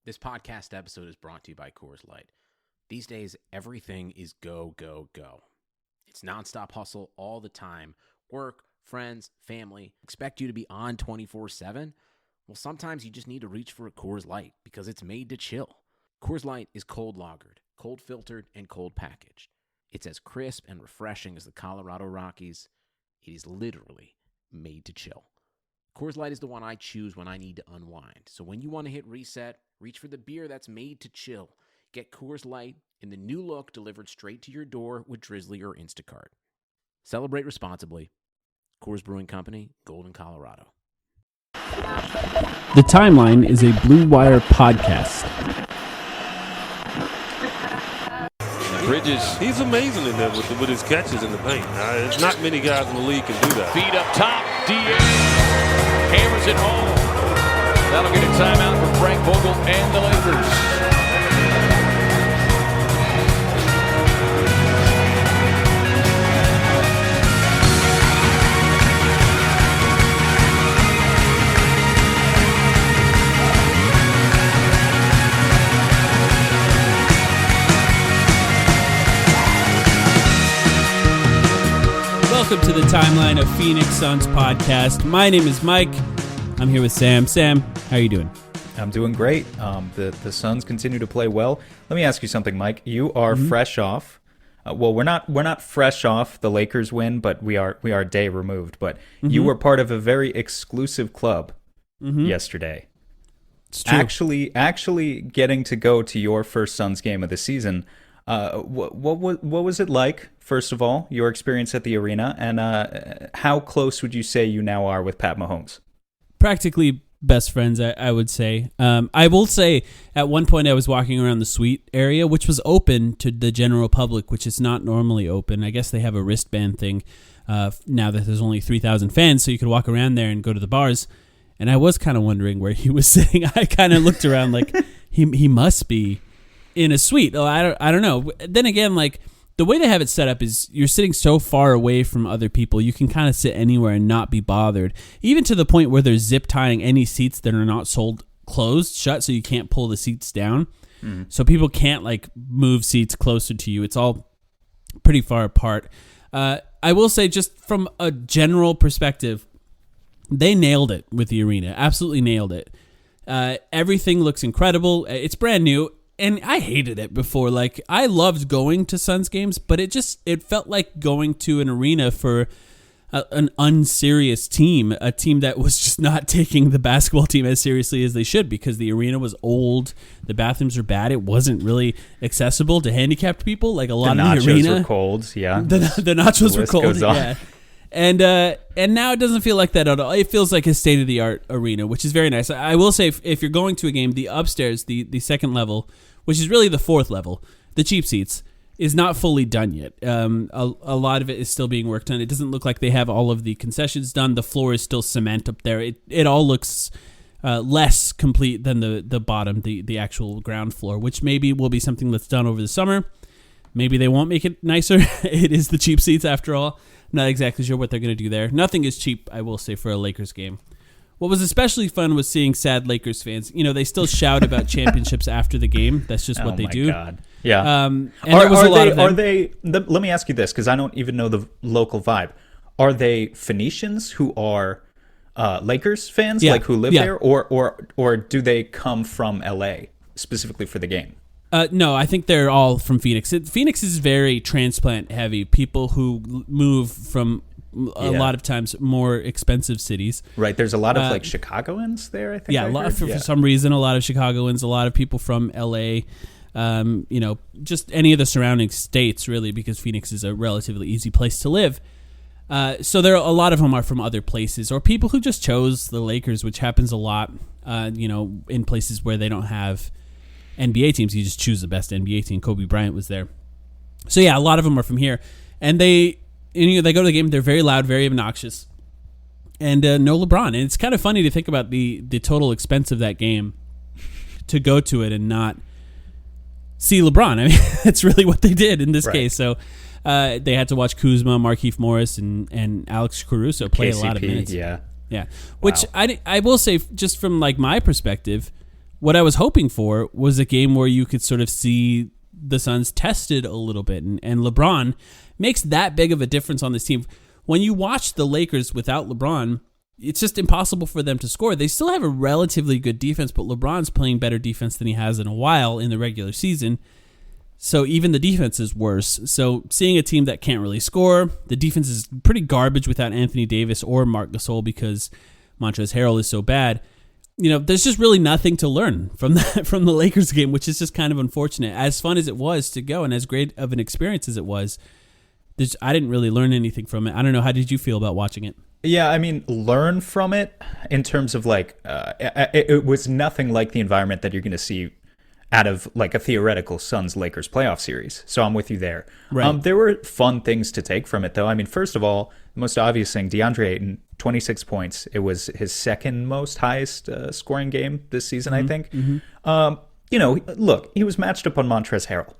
This podcast episode is brought to you by Coors Light. These days, everything is go, go, go. It's nonstop hustle all the time. Work, friends, family, expect you to be on 24/7. Well, sometimes you just need to reach for a Coors Light because it's made to chill. Coors Light is cold lagered, cold filtered, and cold packaged. It's as crisp and refreshing as the Colorado Rockies. It is literally made to chill. Coors Light is the one I choose when I need to unwind. So when you want to hit reset, reach for the beer that's made to chill. Get Coors Light in the new look delivered straight to your door with Drizzly or Instacart. Celebrate responsibly. Coors Brewing Company, Golden, Colorado. The Timeline is a Blue Wire podcast. Bridges, he's amazing in there with his catches in the paint. There's not many guys in the league can do that. Feet up top, DA hammers it home. That'll get a timeout for Frank Vogel and the Lakers. Welcome to the Timeline of Phoenix Suns podcast. My name is Mike. I'm here with Sam. Sam, how are you doing? I'm doing great. The Suns continue to play well. Let me ask you something, Mike. You are fresh off. Well, we're not fresh off the Lakers win, but we are a day removed. But you were part of a very exclusive club yesterday. It's true. Actually getting to go to your first Suns game of the season. What was it like? First of all, your experience at the arena, and how close would you say you now are with Pat Mahomes? Practically best friends, I would say. I will say at one point I was walking around the suite area, which was open to the general public, which is not normally open. I guess they have a wristband thing now that there's only 3,000 fans, so you could walk around there and go to the bars. And I was kind of wondering where he was sitting. I kind of looked around like he must be in a suite. Oh, I don't know. Then again, like, the way they have it set up is you're sitting so far away from other people, you can kind of sit anywhere and not be bothered, even to the point where they're zip tying any seats that are not sold closed shut, so you can't pull the seats down. So people can't like move seats closer to you. It's all pretty far apart. I will say, just from a general perspective, they nailed it with the arena. Absolutely nailed it. Everything looks incredible. It's brand new. And I hated it before. Like, I loved going to Suns games, but it felt like going to an arena for an unserious team, a team that was just not taking the basketball team as seriously as they should, because the arena was old, the bathrooms are bad, it wasn't really accessible to handicapped people like a lot of the arena. The nachos were cold, yeah. The nachos were cold, yeah. And now it doesn't feel like that at all. It feels like a state-of-the-art arena, which is very nice. I will say, if you're going to a game, the upstairs, the second level, which is really the fourth level, the cheap seats, is not fully done yet. A lot of it is still being worked on. It doesn't look like they have all of the concessions done. The floor is still cement up there. It all looks less complete than the bottom, the actual ground floor, which maybe will be something that's done over the summer. Maybe they won't make it nicer. It is the cheap seats after all. Not exactly sure what they're going to do there. Nothing is cheap, I will say, for a Lakers game. What was especially fun was seeing sad Lakers fans. You know, they still shout about championships after the game. That's just what they do. God. Yeah. And there was a lot of them. Let me ask you this, because I don't even know the local vibe. Are they Phoenicians who are Lakers fans, like who live there, or do they come from LA specifically for the game? No, I think they're all from Phoenix. Phoenix is very transplant heavy. People who move from a lot of times more expensive cities. Right. There's a lot of like Chicagoans there, I think. Yeah, for some reason, a lot of Chicagoans, a lot of people from LA, just any of the surrounding states, really, because Phoenix is a relatively easy place to live. So there are a lot of them are from other places, or people who just chose the Lakers, which happens a lot, in places where they don't have NBA teams. You just choose the best NBA team. Kobe Bryant was there. So yeah, a lot of them are from here, and they go to the game. They're very loud, very obnoxious, and no LeBron. And it's kind of funny to think about the total expense of that game to go to it and not see LeBron. I mean, that's really what they did in this case. So they had to watch Kuzma, Markieff Morris, and Alex Caruso play KCP, a lot of minutes. Yeah. Which I will say, just from like my perspective, what I was hoping for was a game where you could sort of see the Suns tested a little bit, and LeBron makes that big of a difference on this team. When you watch the Lakers without LeBron, it's just impossible for them to score. They still have a relatively good defense, but LeBron's playing better defense than he has in a while in the regular season. So even the defense is worse. So seeing a team that can't really score, the defense is pretty garbage without Anthony Davis or Marc Gasol because Montrezl Harrell is so bad. There's just really nothing to learn from the Lakers game, which is just kind of unfortunate. As fun as it was to go and as great of an experience as it was, I didn't really learn anything from it. I don't know. How did you feel about watching it? Yeah, I mean, learn from it in terms of it was nothing like the environment that you're going to see out of like a theoretical Suns-Lakers playoff series. So I'm with you there. Right. There were fun things to take from it, though. I mean, first of all, the most obvious thing, DeAndre Ayton, 26 points. It was his second most highest scoring game this season, I think. Look, he was matched up on Montrezl Harrell.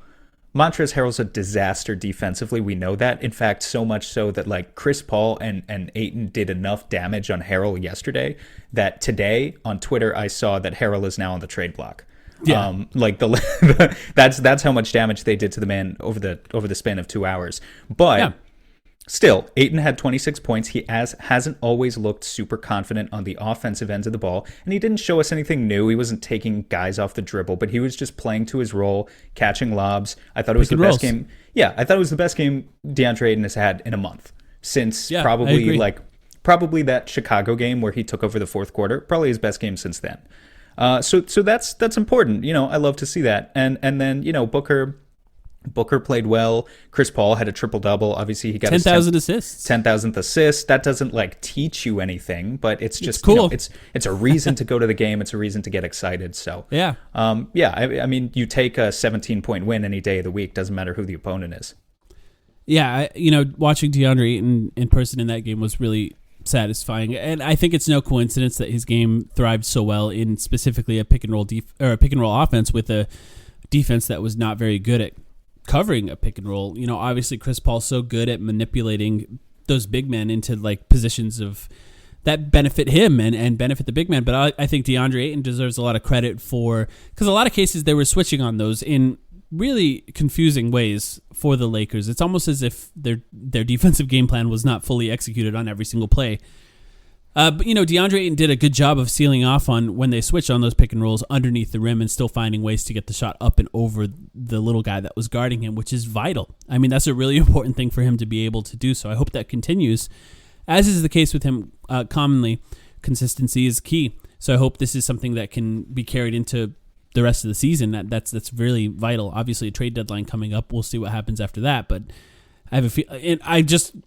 Montrezl Harrell's a disaster defensively. We know that. In fact, so much so that like Chris Paul and Ayton did enough damage on Harrell yesterday that today on Twitter I saw that Harrell is now on the trade block. Yeah. That's how much damage they did to the man over the span of 2 hours. But still, Ayton had 26 points. He hasn't always looked super confident on the offensive ends of the ball, and he didn't show us anything new. He wasn't taking guys off the dribble, but he was just playing to his role, catching lobs. I thought it was the best game. Yeah, I thought it was the best game DeAndre Ayton has had in a month since probably that Chicago game where he took over the fourth quarter. Probably his best game since then. So that's important. I love to see that. And then Booker played well. Chris Paul had a triple-double. Obviously, he got 10,000 assists. 10,000th assist. That doesn't teach you anything, but it's just cool. It's a reason to go to the game. It's a reason to get excited. So I mean, you take a 17-point win any day of the week. Doesn't matter who the opponent is. Yeah, watching DeAndre Ayton in person in that game was really satisfying, and I think it's no coincidence that his game thrived so well in specifically a pick and roll offense with a defense that was not very good at covering a pick and roll. Obviously Chris Paul's so good at manipulating those big men into positions of that benefit him and benefit the big man. But I think DeAndre Ayton deserves a lot of credit because a lot of cases they were switching on those in really confusing ways for the Lakers. It's almost as if their defensive game plan was not fully executed on every single play. But DeAndre Ayton did a good job of sealing off on when they switched on those pick and rolls underneath the rim and still finding ways to get the shot up and over the little guy that was guarding him, which is vital. I mean, that's a really important thing for him to be able to do. So I hope that continues. As is the case with him commonly, consistency is key. So I hope this is something that can be carried into the rest of the season. That's really vital. Obviously, a trade deadline coming up. We'll see what happens after that. But I have a feel, and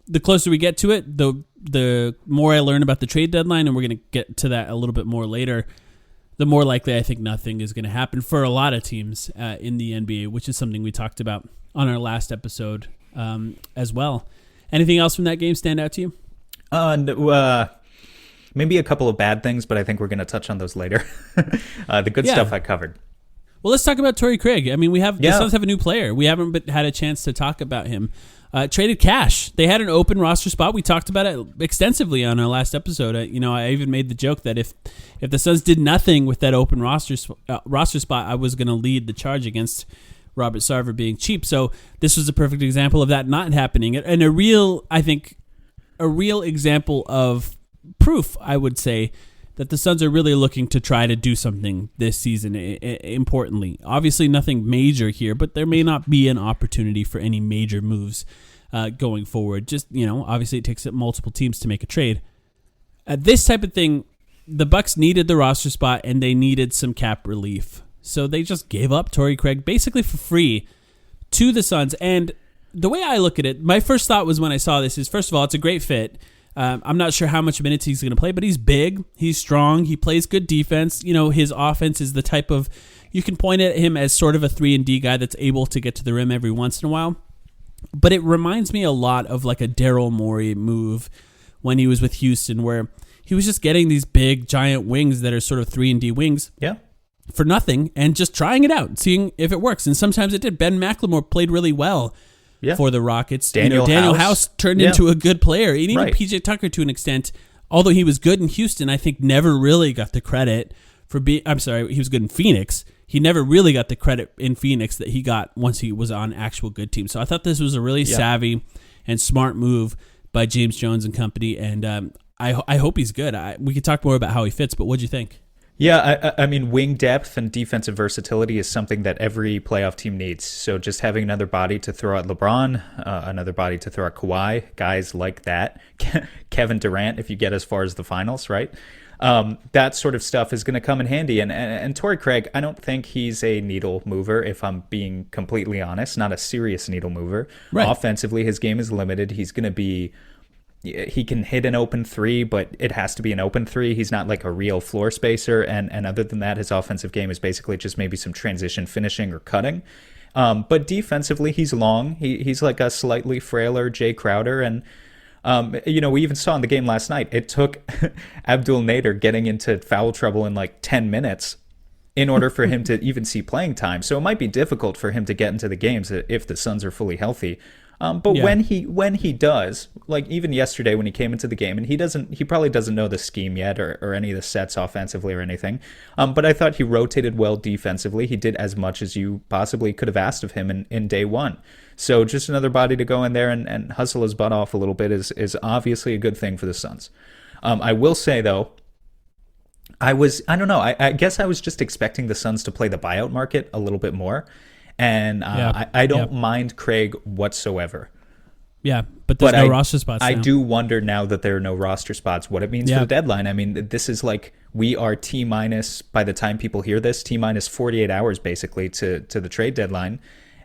the closer we get to it, the more I learn about the trade deadline, and we're going to get to that a little bit more later, the more likely I think nothing is going to happen for a lot of teams in the NBA, which is something we talked about on our last episode as well. Anything else from that game stand out to you? Maybe a couple of bad things, but I think we're going to touch on those later. The good stuff I covered. Well, let's talk about Torrey Craig. I mean, the Suns have a new player. We haven't had a chance to talk about him. Traded cash. They had an open roster spot. We talked about it extensively on our last episode. I even made the joke that if the Suns did nothing with that open roster spot, I was going to lead the charge against Robert Sarver being cheap. So this was a perfect example of that not happening, and a real example of proof, I would say, that the Suns are really looking to try to do something this season, importantly. Obviously, nothing major here, but there may not be an opportunity for any major moves going forward. Just, obviously it takes multiple teams to make a trade. This type of thing, the Bucks needed the roster spot, and they needed some cap relief. So they just gave up Torrey Craig basically for free to the Suns. And the way I look at it, my first thought was when I saw this is, first of all, it's a great fit. I'm not sure how much minutes he's going to play, but he's big, he's strong, he plays good defense. His offense is the type of, you can point at him as sort of a 3-and-D guy that's able to get to the rim every once in a while. But it reminds me a lot of like a Daryl Morey move when he was with Houston, where he was just getting these big, giant wings that are sort of 3-and-D wings. Yeah. For nothing, and just trying it out, seeing if it works. And sometimes it did. Ben McLemore played really well. Yeah. For the Rockets. Daniel House turned into a good player. And even PJ Tucker to an extent, although he was good in Houston, I think never really got the credit he was good in Phoenix. He never really got the credit in Phoenix that he got once he was on actual good teams. So I thought this was a really savvy and smart move by James Jones and company, and I hope he's good. We could talk more about how he fits, but what'd you think? Yeah, I mean, wing depth and defensive versatility is something that every playoff team needs. So just having another body to throw at LeBron, another body to throw at Kawhi, guys like that, Kevin Durant, if you get as far as the finals, right? That sort of stuff is going to come in handy. And Torrey Craig, I don't think he's a needle mover, if I'm being completely honest, not a serious needle mover. Right. Offensively, his game is limited. He's going to be... He can hit an open three, but it has to be an open three. He's not like a real floor spacer. And other than that, his offensive game is basically just maybe some transition finishing or cutting. But defensively, he's long. He's like a slightly frailer Jay Crowder. And, we even saw in the game last night, it took Abdul Nader getting into foul trouble in like 10 minutes in order for him to even see playing time. So it might be difficult for him to get into the games if the Suns are fully healthy. But when he does, like even yesterday when he came into the game, and he probably doesn't know the scheme yet or any of the sets offensively or anything. But I thought he rotated well defensively. He did as much as you possibly could have asked of him in day one. So just another body to go in there and hustle his butt off a little bit is obviously a good thing for the Suns. I will say though, I don't know. I guess I was just expecting the Suns to play the buyout market a little bit more. And I don't mind Craig whatsoever. Yeah, but there's no roster spots. I do wonder now that there are no roster spots what it means for the deadline. I mean, this is like we are T-minus, by the time people hear this, T-minus 48 hours basically to the trade deadline.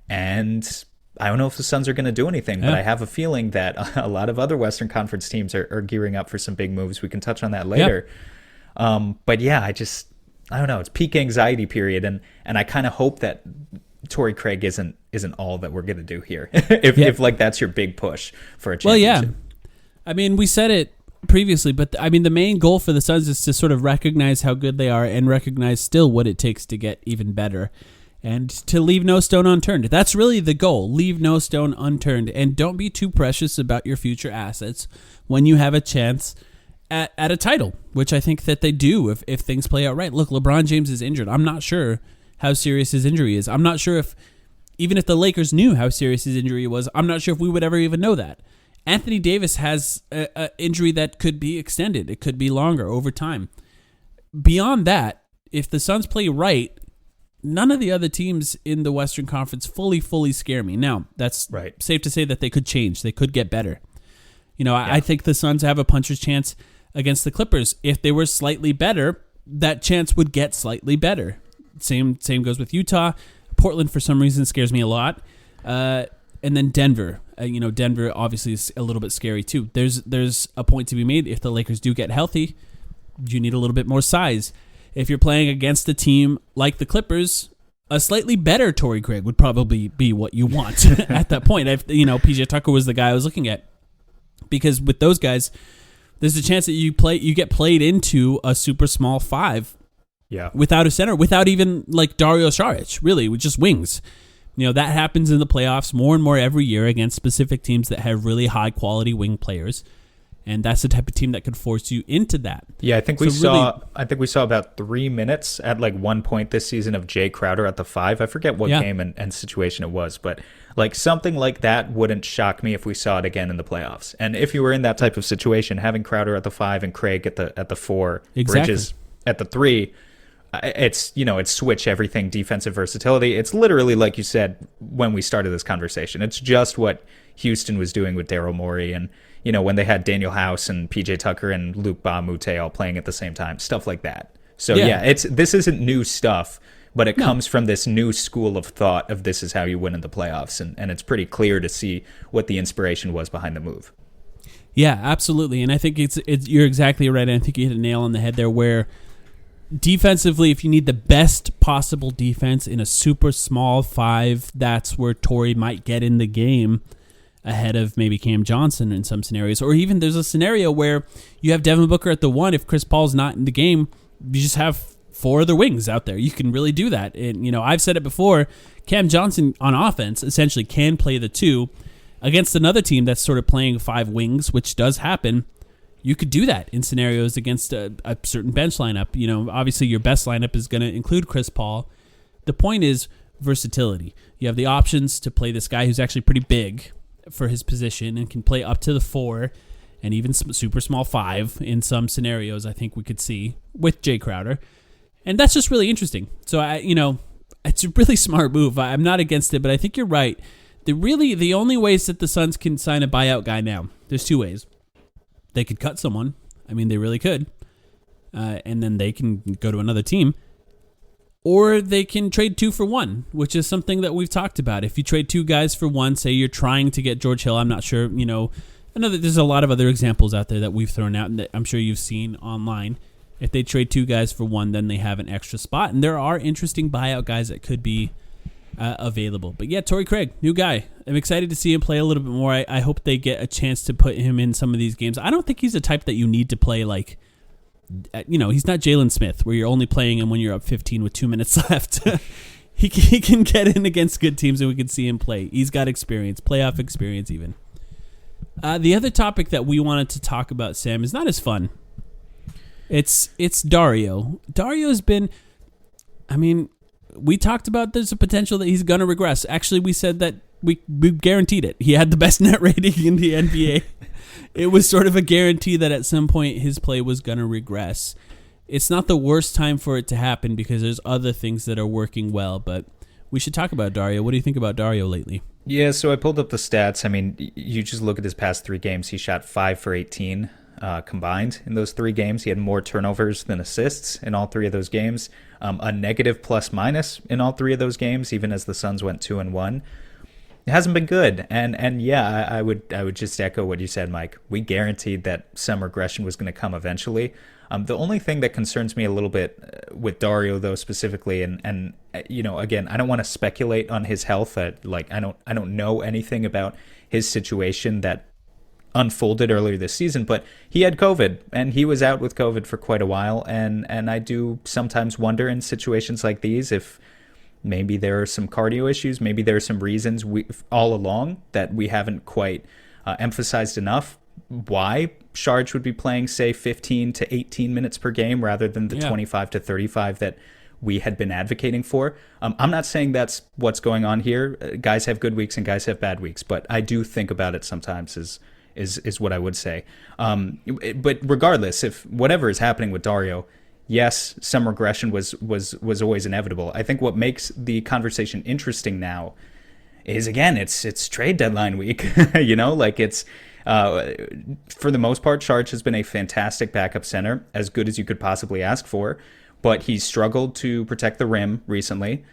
And I don't know if the Suns are going to do anything, but I have a feeling that a lot of other Western Conference teams are gearing up for some big moves. We can touch on that later. But yeah, I don't know. It's peak anxiety period. And I kind of hope that Torrey Craig isn't all that we're going to do here. if like that's your big push for a championship. Well, yeah. I mean, we said it previously, but I mean, the main goal for the Suns is to sort of recognize how good they are and recognize still what it takes to get even better and to leave no stone unturned. That's really the goal. Leave no stone unturned and don't be too precious about your future assets when you have a chance at a title, which I think that they do if things play out right. Look, LeBron James is injured. I'm not sure how serious his injury is. I'm not sure even if the Lakers knew how serious his injury was, I'm not sure if we would ever even know that. Anthony Davis has an injury that could be extended. It could be longer over time. Beyond that, if the Suns play right, none of the other teams in the Western Conference fully scare me. Now, that's safe to say that they could change. They could get better. I think the Suns have a puncher's chance against the Clippers. If they were slightly better, that chance would get slightly better. Same goes with Utah. Portland, for some reason, scares me a lot. And then Denver. Denver obviously is a little bit scary too. There's a point to be made. If the Lakers do get healthy, you need a little bit more size. If you're playing against a team like the Clippers, a slightly better Torrey Craig would probably be what you want at that point. PJ Tucker was the guy I was looking at. Because with those guys, there's a chance that you get played into a super small five. Yeah. Without a center, without even like Dario Saric, really, with just wings. That happens in the playoffs more and more every year against specific teams that have really high quality wing players. And that's the type of team that could force you into that. Yeah, I think we saw about 3 minutes at like one point this season of Jay Crowder at the 5. I forget what game and situation it was, but like something like that wouldn't shock me if we saw it again in the playoffs. And if you were in that type of situation, having Crowder at the 5 and Craig at the 4, Bridges at the 3, it's switch everything defensive versatility. It's literally, like you said when we started this conversation, it's just what Houston was doing with Daryl Morey and when they had Daniel House and PJ Tucker and Luke Ba-Mute all playing at the same time, stuff like that. So this isn't new stuff, but it comes from this new school of thought of this is how you win in the playoffs, and it's pretty clear to see what the inspiration was behind the move. Yeah, absolutely, and I think it's you're exactly right. I think you hit a nail on the head there where defensively, if you need the best possible defense in a super small 5, that's where Torrey might get in the game ahead of maybe Cam Johnson in some scenarios. Or even there's a scenario where you have Devin Booker at the 1. If Chris Paul's not in the game, you just have 4 other wings out there. You can really do that. And, I've said it before, Cam Johnson on offense essentially can play the 2 against another team that's sort of playing 5 wings, which does happen. you could do that in scenarios against a certain bench lineup. You know, obviously your best lineup is going to include Chris Paul. The point is versatility. You have the options to play this guy who's actually pretty big for his position and can play up to the 4 and even super small 5 in some scenarios. I think we could see with Jay Crowder, and that's just really interesting. So it's a really smart move. I'm not against it, but I think you're right. The only ways that the Suns can sign a buyout guy now, there's 2 ways. They could cut someone. I mean, they really could. And then they can go to another team. Or they can trade 2 for 1, which is something that we've talked about. If you trade 2 guys for 1, say you're trying to get George Hill, I'm not sure, I know that there's a lot of other examples out there that we've thrown out and that I'm sure you've seen online. If they trade 2 guys for 1, then they have an extra spot. And there are interesting buyout guys that could be available. But yeah, Torrey Craig, new guy. I'm excited to see him play a little bit more. I hope they get a chance to put him in some of these games. I don't think he's the type that you need to play like, he's not Jalen Smith where you're only playing him when you're up 15 with 2 minutes left. He can get in against good teams and we can see him play. He's got experience, playoff experience even. The other topic that we wanted to talk about, Sam, is not as fun. It's Dario. Dario's been, we talked about there's a potential that he's going to regress. Actually, we said that we guaranteed it. He had the best net rating in the NBA. It was sort of a guarantee that at some point his play was going to regress. It's not the worst time for it to happen because there's other things that are working well, but we should talk about Dario. What do you think about Dario lately? Yeah, so I pulled up the stats. I mean, you just look at his past 3 games. He shot 5 for 18 combined in those 3 games. He had more turnovers than assists in all 3 of those games. A negative plus-minus in all 3 of those games, even as the Suns went 2-1. It hasn't been good. And yeah, I would just echo what you said, Mike. We guaranteed that some regression was going to come eventually. The only thing that concerns me a little bit with Dario, though, specifically, and again, I don't want to speculate on his health. I don't know anything about his situation that unfolded earlier this season, but he had COVID, and he was out with COVID for quite a while. And I do sometimes wonder in situations like these if maybe there are some cardio issues, maybe there are some reasons all along that we haven't quite emphasized enough why Sharge would be playing, say, 15 to 18 minutes per game rather than the 25 to 35 that we had been advocating for. I'm not saying that's what's going on here. Guys have good weeks and guys have bad weeks, but I do think about it sometimes is what I would say. But regardless, if whatever is happening with Dario, yes, some regression was always inevitable. I think what makes the conversation interesting now is, again, it's trade deadline week. It's for the most part, Sharge has been a fantastic backup center, as good as you could possibly ask for, but he's struggled to protect the rim recently.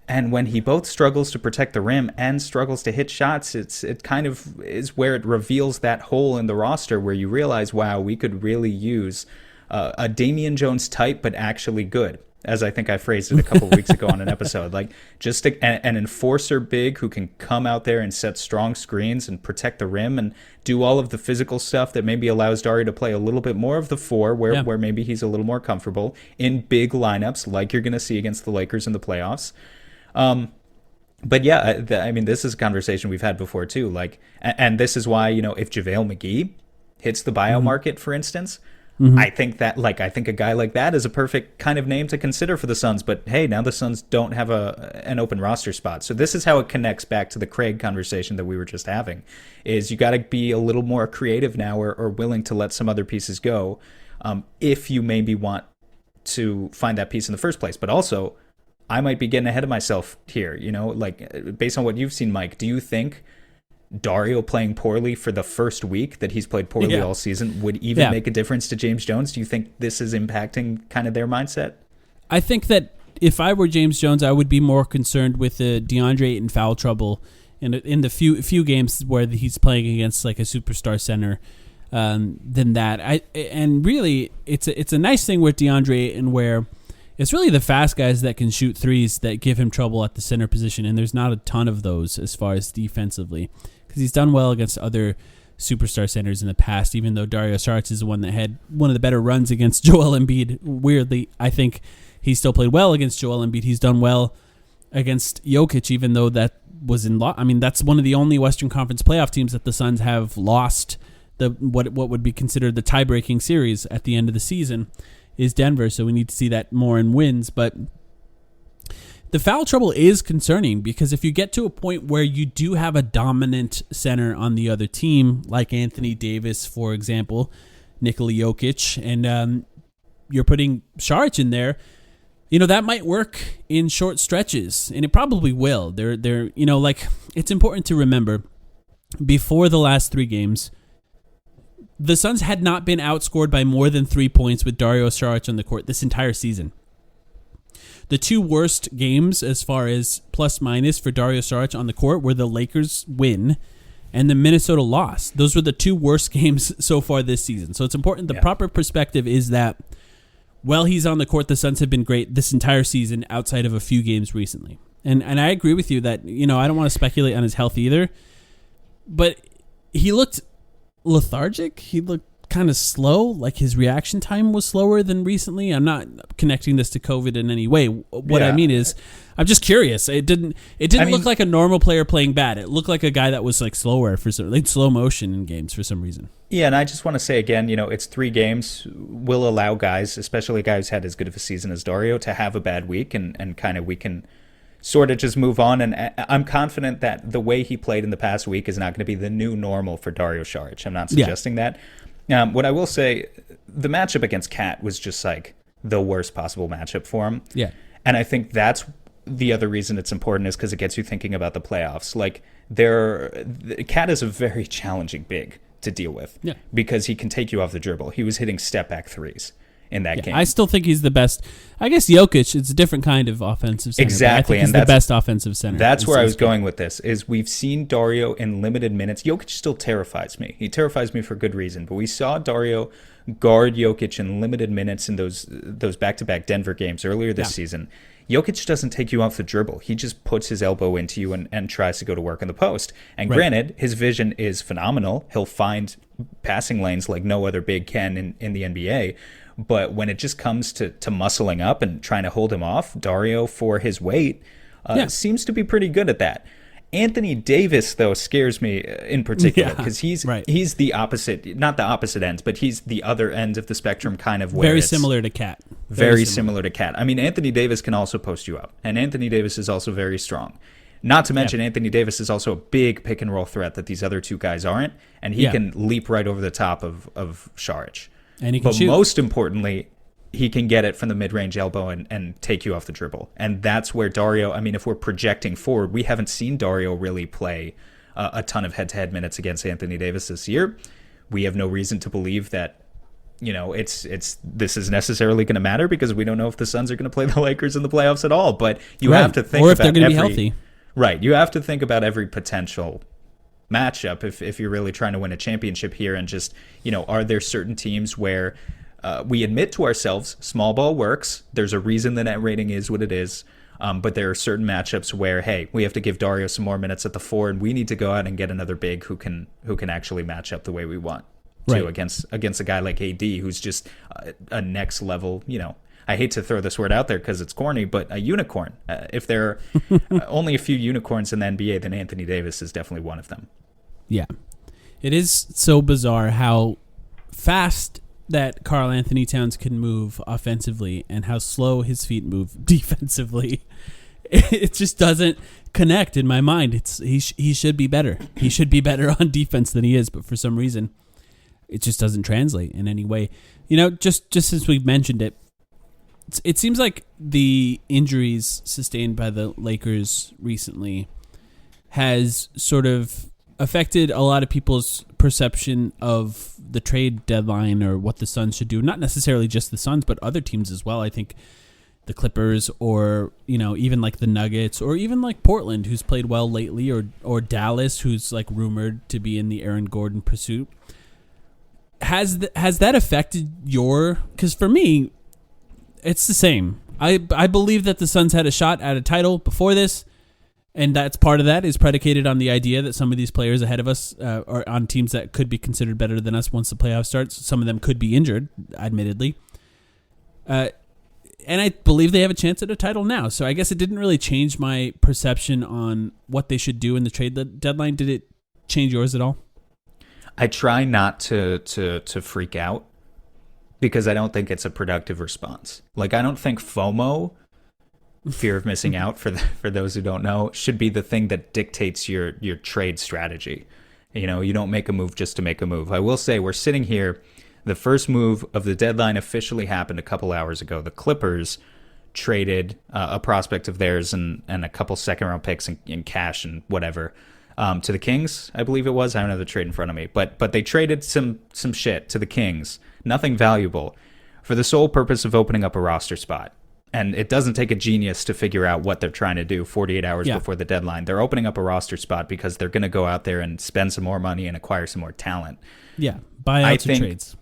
And when he both struggles to protect the rim and struggles to hit shots, it kind of is where it reveals that hole in the roster where you realize, wow, we could really use a Damian Jones type, but actually good, as I think I phrased it a couple of weeks ago on an episode. Like just an enforcer big who can come out there and set strong screens and protect the rim and do all of the physical stuff that maybe allows Dario to play a little bit more of the 4 where maybe he's a little more comfortable in big lineups like you're going to see against the Lakers in the playoffs. But yeah, this is a conversation we've had before too. Like, and this is why, if JaVale McGee hits the buyout market, for instance, I think a guy like that is a perfect kind of name to consider for the Suns. But hey, now the Suns don't have an open roster spot. So this is how it connects back to the Craig conversation that we were just having, is you got to be a little more creative now or willing to let some other pieces go if you maybe want to find that piece in the first place. But also, I might be getting ahead of myself here, based on what you've seen, Mike. Do you think Dario playing poorly for the first week that he's played poorly all season would even make a difference to James Jones? Do you think this is impacting kind of their mindset? I think that if I were James Jones, I would be more concerned with the DeAndre in foul trouble in the few games where he's playing against like a superstar center than that. And really, it's a nice thing with DeAndre and where it's really the fast guys that can shoot threes that give him trouble at the center position, and there's not a ton of those as far as defensively because he's done well against other superstar centers in the past, even though Dario Saric is the one that had one of the better runs against Joel Embiid. Weirdly, I think he still played well against Joel Embiid. He's done well against Jokic, even though that was that's one of the only Western Conference playoff teams that the Suns have lost what would be considered the tie-breaking series at the end of the season is Denver. So we need to see that more in wins. But the foul trouble is concerning because if you get to a point where you do have a dominant center on the other team, like Anthony Davis, for example, Nikola Jokic, and you're putting Saric in there, that might work in short stretches, and it probably will. It's important to remember, before the last 3 games, the Suns had not been outscored by more than 3 points with Dario Saric on the court this entire season. The 2 worst games as far as plus-minus for Dario Saric on the court were the Lakers win and the Minnesota loss. Those were the 2 worst games so far this season. So it's important. The proper perspective is that while he's on the court, the Suns have been great this entire season outside of a few games recently. And I agree with you that, I don't want to speculate on his health either, but he looked lethargic. He looked kind of slow, like his reaction time was slower than recently. I'm not connecting this to COVID in any way. What I mean is, I'm just curious. It didn't look like a normal player playing bad. It looked like a guy that was like slower like slow motion in games for some reason. Yeah, and I just want to say again, it's 3 games. We'll allow guys, especially a guy who's had as good of a season as Dario, to have a bad week, and kind of we can sort of just move on. And I'm confident that the way he played in the past week is not going to be the new normal for Dario Saric. I'm not suggesting that. What I will say, the matchup against Cat was just like the worst possible matchup for him. Yeah. And I think that's the other reason it's important is because it gets you thinking about the playoffs. Like, Cat is a very challenging big to deal with because he can take you off the dribble. He was hitting step-back threes in that game. I still think he's the best. I guess Jokic, it's a different kind of offensive center. Exactly. I think he's the best offensive center. That's where I was going with this, is we've seen Dario in limited minutes. Jokic still terrifies me. He terrifies me for good reason. But we saw Dario guard Jokic in limited minutes in those back-to-back Denver games earlier this season. Jokic doesn't take you off the dribble. He just puts his elbow into you and tries to go to work in the post. And granted, his vision is phenomenal. He'll find passing lanes like no other big can in the NBA. But when it just comes to muscling up and trying to hold him off, Dario, for his weight, seems to be pretty good at that. Anthony Davis, though, scares me in particular because he's the opposite, not the opposite ends, but he's the other end of the spectrum, kind of where very similar to Cat. Very similar to Cat. I mean, Anthony Davis can also post you up, and Anthony Davis is also very strong. Not to mention, Anthony Davis is also a big pick and roll threat that these other 2 guys aren't, and he can leap right over the top of Saric. And he can shoot. Most importantly, he can get it from the mid-range elbow and take you off the dribble. And that's where Dario, I mean, if we're projecting forward, we haven't seen Dario really play a ton of head-to-head minutes against Anthony Davis this year. We have no reason to believe that, this is necessarily going to matter because we don't know if the Suns are going to play the Lakers in the playoffs at all. But you have to think or if they're going to be healthy. Right. You have to think about every potential matchup if you're really trying to win a championship here, and just, are there certain teams where we admit to ourselves small ball works, there's a reason the net rating is what it is, but there are certain matchups where, hey, we have to give Dario some more minutes at the 4 and we need to go out and get another big who can actually match up the way we want to against a guy like AD, who's just a next level, I hate to throw this word out there because it's corny, but a unicorn. If there are only a few unicorns in the NBA, then Anthony Davis is definitely one of them. Yeah. It is so bizarre how fast that Karl Anthony Towns can move offensively and how slow his feet move defensively. It just doesn't connect in my mind. He should be better. He should be better on defense than he is, but for some reason, it just doesn't translate in any way. Just since we've mentioned it, it seems like the injuries sustained by the Lakers recently has sort of affected a lot of people's perception of the trade deadline or what the Suns should do. Not necessarily just the Suns, but other teams as well. I think the Clippers or, even like the Nuggets or even like Portland, who's played well lately, or Dallas, who's like rumored to be in the Aaron Gordon pursuit. Has that affected because for me, it's the same. I believe that the Suns had a shot at a title before this, and that's part of that is predicated on the idea that some of these players ahead of us are on teams that could be considered better than us once the playoffs starts. Some of them could be injured, admittedly. And I believe they have a chance at a title now. So I guess it didn't really change my perception on what they should do in the trade deadline. Did it change yours at all? I try not to freak out because I don't think it's a productive response. Like, I don't think FOMO, fear of missing out, for those who don't know, should be the thing that dictates your trade strategy. You know, you don't make a move just to make a move. I will say, we're sitting here. The first move of the deadline officially happened a couple hours ago. The Clippers traded a prospect of theirs and a couple second-round picks in cash and whatever to the Kings, I believe it was. I don't have the trade in front of me. But they traded some shit to the Kings, nothing valuable, for the sole purpose of opening up a roster spot. And it doesn't take a genius to figure out what they're trying to do 48 hours before the deadline. They're opening up a roster spot because they're going to go out there and spend some more money and acquire some more talent. Yeah, buyouts and trades.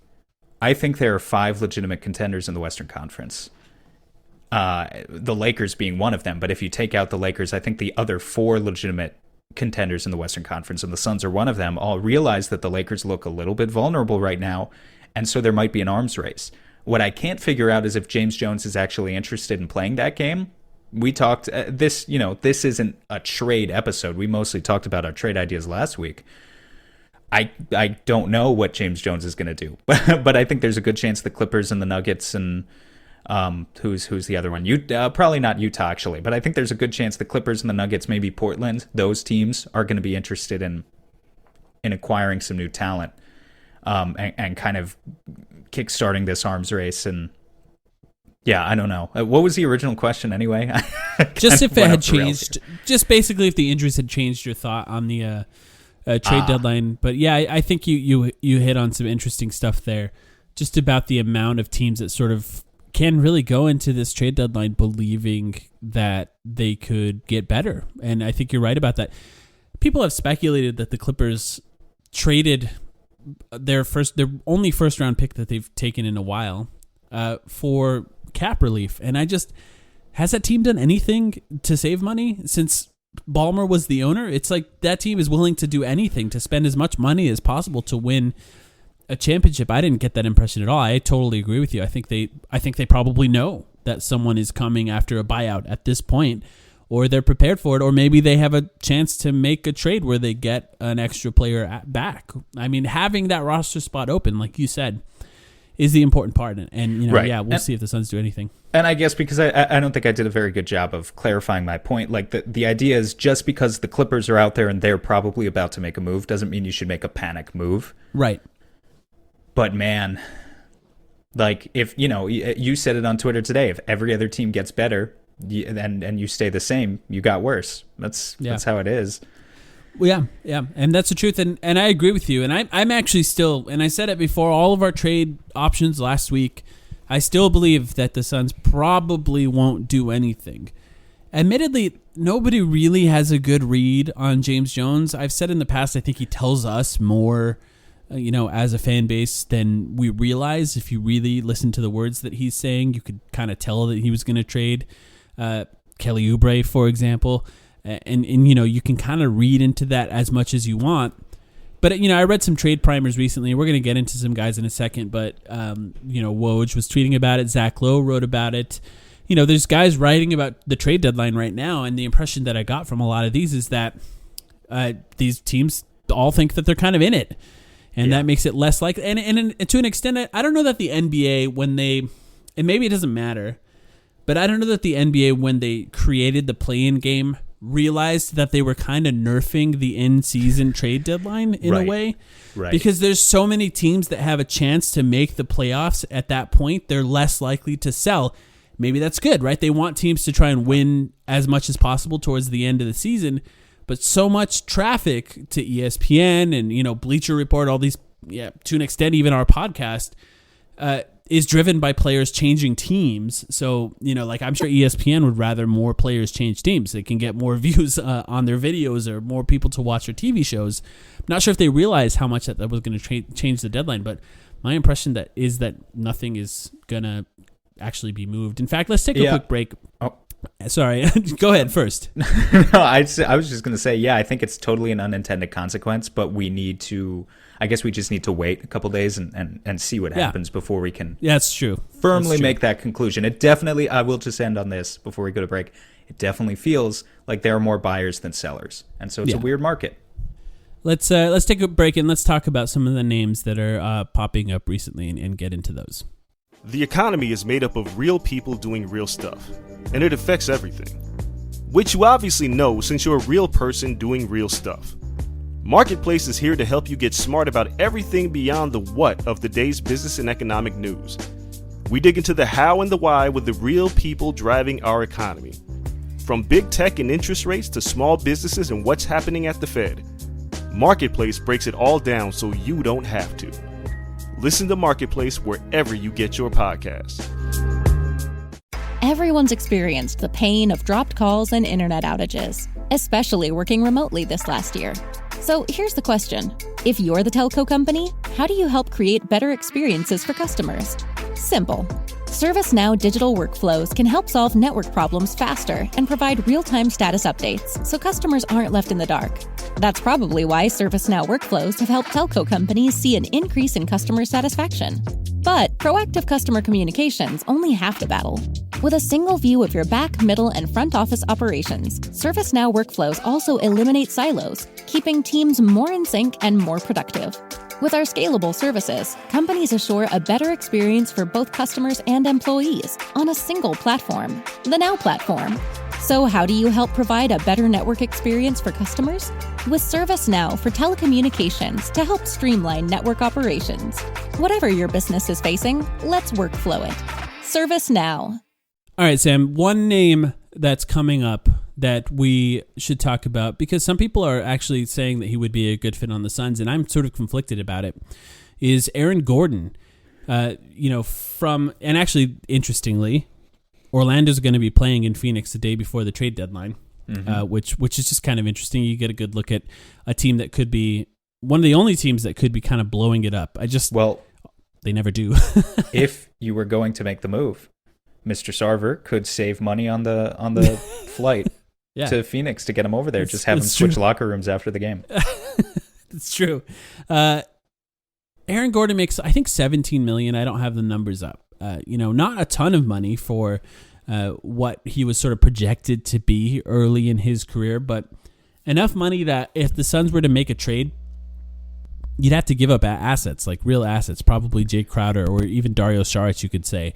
I think there are 5 legitimate contenders in the Western Conference. The Lakers being one of them. But if you take out the Lakers, I think the other 4 legitimate contenders in the Western Conference, and the Suns are one of them, all realize that the Lakers look a little bit vulnerable right now, and so there might be an arms race. What I can't figure out is if James Jones is actually interested in playing that game. We talked this isn't a trade episode. We mostly talked about our trade ideas last week. I don't know what James Jones is going to do, but I think there's a good chance the Clippers and the Nuggets and who's the other one? Probably not Utah, actually, but I think there's a good chance the Clippers and the Nuggets, maybe Portland, those teams are going to be interested in acquiring some new talent and kind of kickstarting this arms race. And yeah, I don't know. What was the original question anyway? Just if it had changed, just basically if the injuries had changed your thought on the trade deadline. But yeah, I think you hit on some interesting stuff there, just about the amount of teams that sort of can really go into this trade deadline believing that they could get better. And I think you're right about that. People have speculated that the Clippers traded their only first round pick that they've taken in a while for cap relief. And has that team done anything to save money since Ballmer was the owner? It's like that team is willing to do anything to spend as much money as possible to win a championship. I didn't get that impression at all. I totally agree with you. I think they probably know that someone is coming after a buyout at this point, or they're prepared for it, or maybe they have a chance to make a trade where they get an extra player back. I mean, having that roster spot open, like you said, is the important part. And right. Yeah, we'll see if the Suns do anything. And I guess because I don't think I did a very good job of clarifying my point. Like the idea is just because the Clippers are out there and they're probably about to make a move doesn't mean you should make a panic move. Right. But man, like if, you said it on Twitter today, if every other team gets better and you stay the same, you got worse. That's how it is. Well, yeah, and that's the truth, and I agree with you. And I'm actually still, and I said it before, all of our trade options last week, I still believe that the Suns probably won't do anything. Admittedly, nobody really has a good read on James Jones. I've said in the past, I think he tells us more, as a fan base than we realize. If you really listen to the words that he's saying, you could kind of tell that he was going to trade Kelly Oubre, for example. And you can kind of read into that as much as you want. But, I read some trade primers recently. We're going to get into some guys in a second. But, Woj was tweeting about it. Zach Lowe wrote about it. There's guys writing about the trade deadline right now. And the impression that I got from a lot of these is that these teams all think that they're kind of in it. And that makes it less likely. And to an extent, I don't know that the NBA, and maybe it doesn't matter, but I don't know that the NBA, when they created the play-in game, realized that they were kind of nerfing the in-season trade deadline in a way. Right. Because there's so many teams that have a chance to make the playoffs at that point, they're less likely to sell. Maybe that's good, right? They want teams to try and win as much as possible towards the end of the season. But so much traffic to ESPN and, Bleacher Report, all these, to an extent, even our podcast, is driven by players changing teams. So, I'm sure ESPN would rather more players change teams. They can get more views on their videos or more people to watch their TV shows. I'm not sure if they realized how much that was going to change the deadline, but my impression is that nothing is going to actually be moved. In fact, let's take a quick break. Oh. Sorry, go ahead first. No, I was just going to say, I think it's totally an unintended consequence, but we just need to wait a couple days and see what happens before we can that's true. Firmly make that conclusion. It definitely, I will just end on this before we go to break, it definitely feels like there are more buyers than sellers. And so it's a weird market. Let's take a break and let's talk about some of the names that are popping up recently and get into those. The economy is made up of real people doing real stuff, and it affects everything. Which you obviously know since you're a real person doing real stuff. Marketplace is here to help you get smart about everything beyond the what of the day's business and economic news. We dig into the how and the why with the real people driving our economy. From big tech and interest rates to small businesses and what's happening at the Fed, Marketplace breaks it all down so you don't have to. Listen to Marketplace wherever you get your podcasts. Everyone's experienced the pain of dropped calls and internet outages, especially working remotely this last year. So here's the question. If you're the telco company, how do you help create better experiences for customers? Simple. ServiceNow digital workflows can help solve network problems faster and provide real-time status updates so customers aren't left in the dark. That's probably why ServiceNow workflows have helped telco companies see an increase in customer satisfaction. But proactive customer communication's only half the battle. With a single view of your back, middle, and front office operations, ServiceNow workflows also eliminate silos, keeping teams more in sync and more productive. With our scalable services, companies assure a better experience for both customers and employees on a single platform, the Now Platform. So how do you help provide a better network experience for customers? With ServiceNow for telecommunications to help streamline network operations. Whatever your business is facing, let's workflow it. ServiceNow. All right, Sam, one name that's coming up that we should talk about, because some people are actually saying that he would be a good fit on the Suns, and I'm sort of conflicted about it, is Aaron Gordon. And actually, interestingly, Orlando's going to be playing in Phoenix the day before the trade deadline, which is just kind of interesting. You get a good look at a team that could be one of the only teams that could be kind of blowing it up. They never do. If you were going to make the move, Mr. Sarver could save money on the flight to Phoenix to get him over there. Just have him switch locker rooms after the game. It's true. Aaron Gordon makes, I think, $17 million. I don't have the numbers up. Not a ton of money for what he was sort of projected to be early in his career, but enough money that if the Suns were to make a trade, you'd have to give up assets, like real assets, probably Jay Crowder or even Dario Saric, you could say,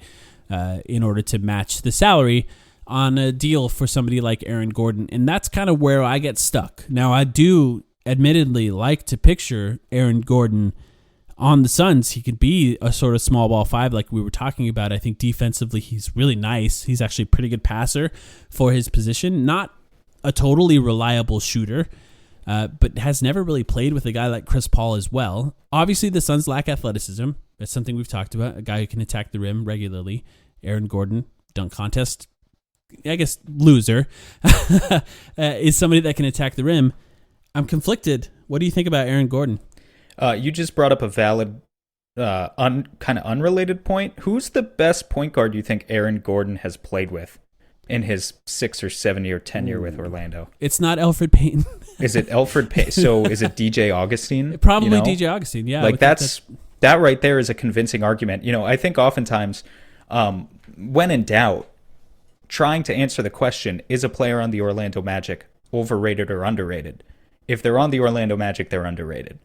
in order to match the salary on a deal for somebody like Aaron Gordon. And that's kind of where I get stuck. Now, I do admittedly like to picture Aaron Gordon on the Suns. He could be a sort of small ball five like we were talking about. I think defensively he's really nice. He's actually a pretty good passer for his position. Not a totally reliable shooter, but has never really played with a guy like Chris Paul as well. Obviously, the Suns lack athleticism. That's something we've talked about. A guy who can attack the rim regularly. Aaron Gordon, dunk contest, I guess loser, is somebody that can attack the rim. I'm conflicted. What do you think about Aaron Gordon? You just brought up a valid, kind of unrelated point. Who's the best point guard you think Aaron Gordon has played with in his 6 or 7 year tenure with Orlando? It's not Elfrid Payton. Is it Elfrid Payton? So is it DJ Augustine? Probably DJ Augustine, yeah. Like that right there is a convincing argument. I think oftentimes when in doubt, trying to answer the question, is a player on the Orlando Magic overrated or underrated? If they're on the Orlando Magic, they're underrated.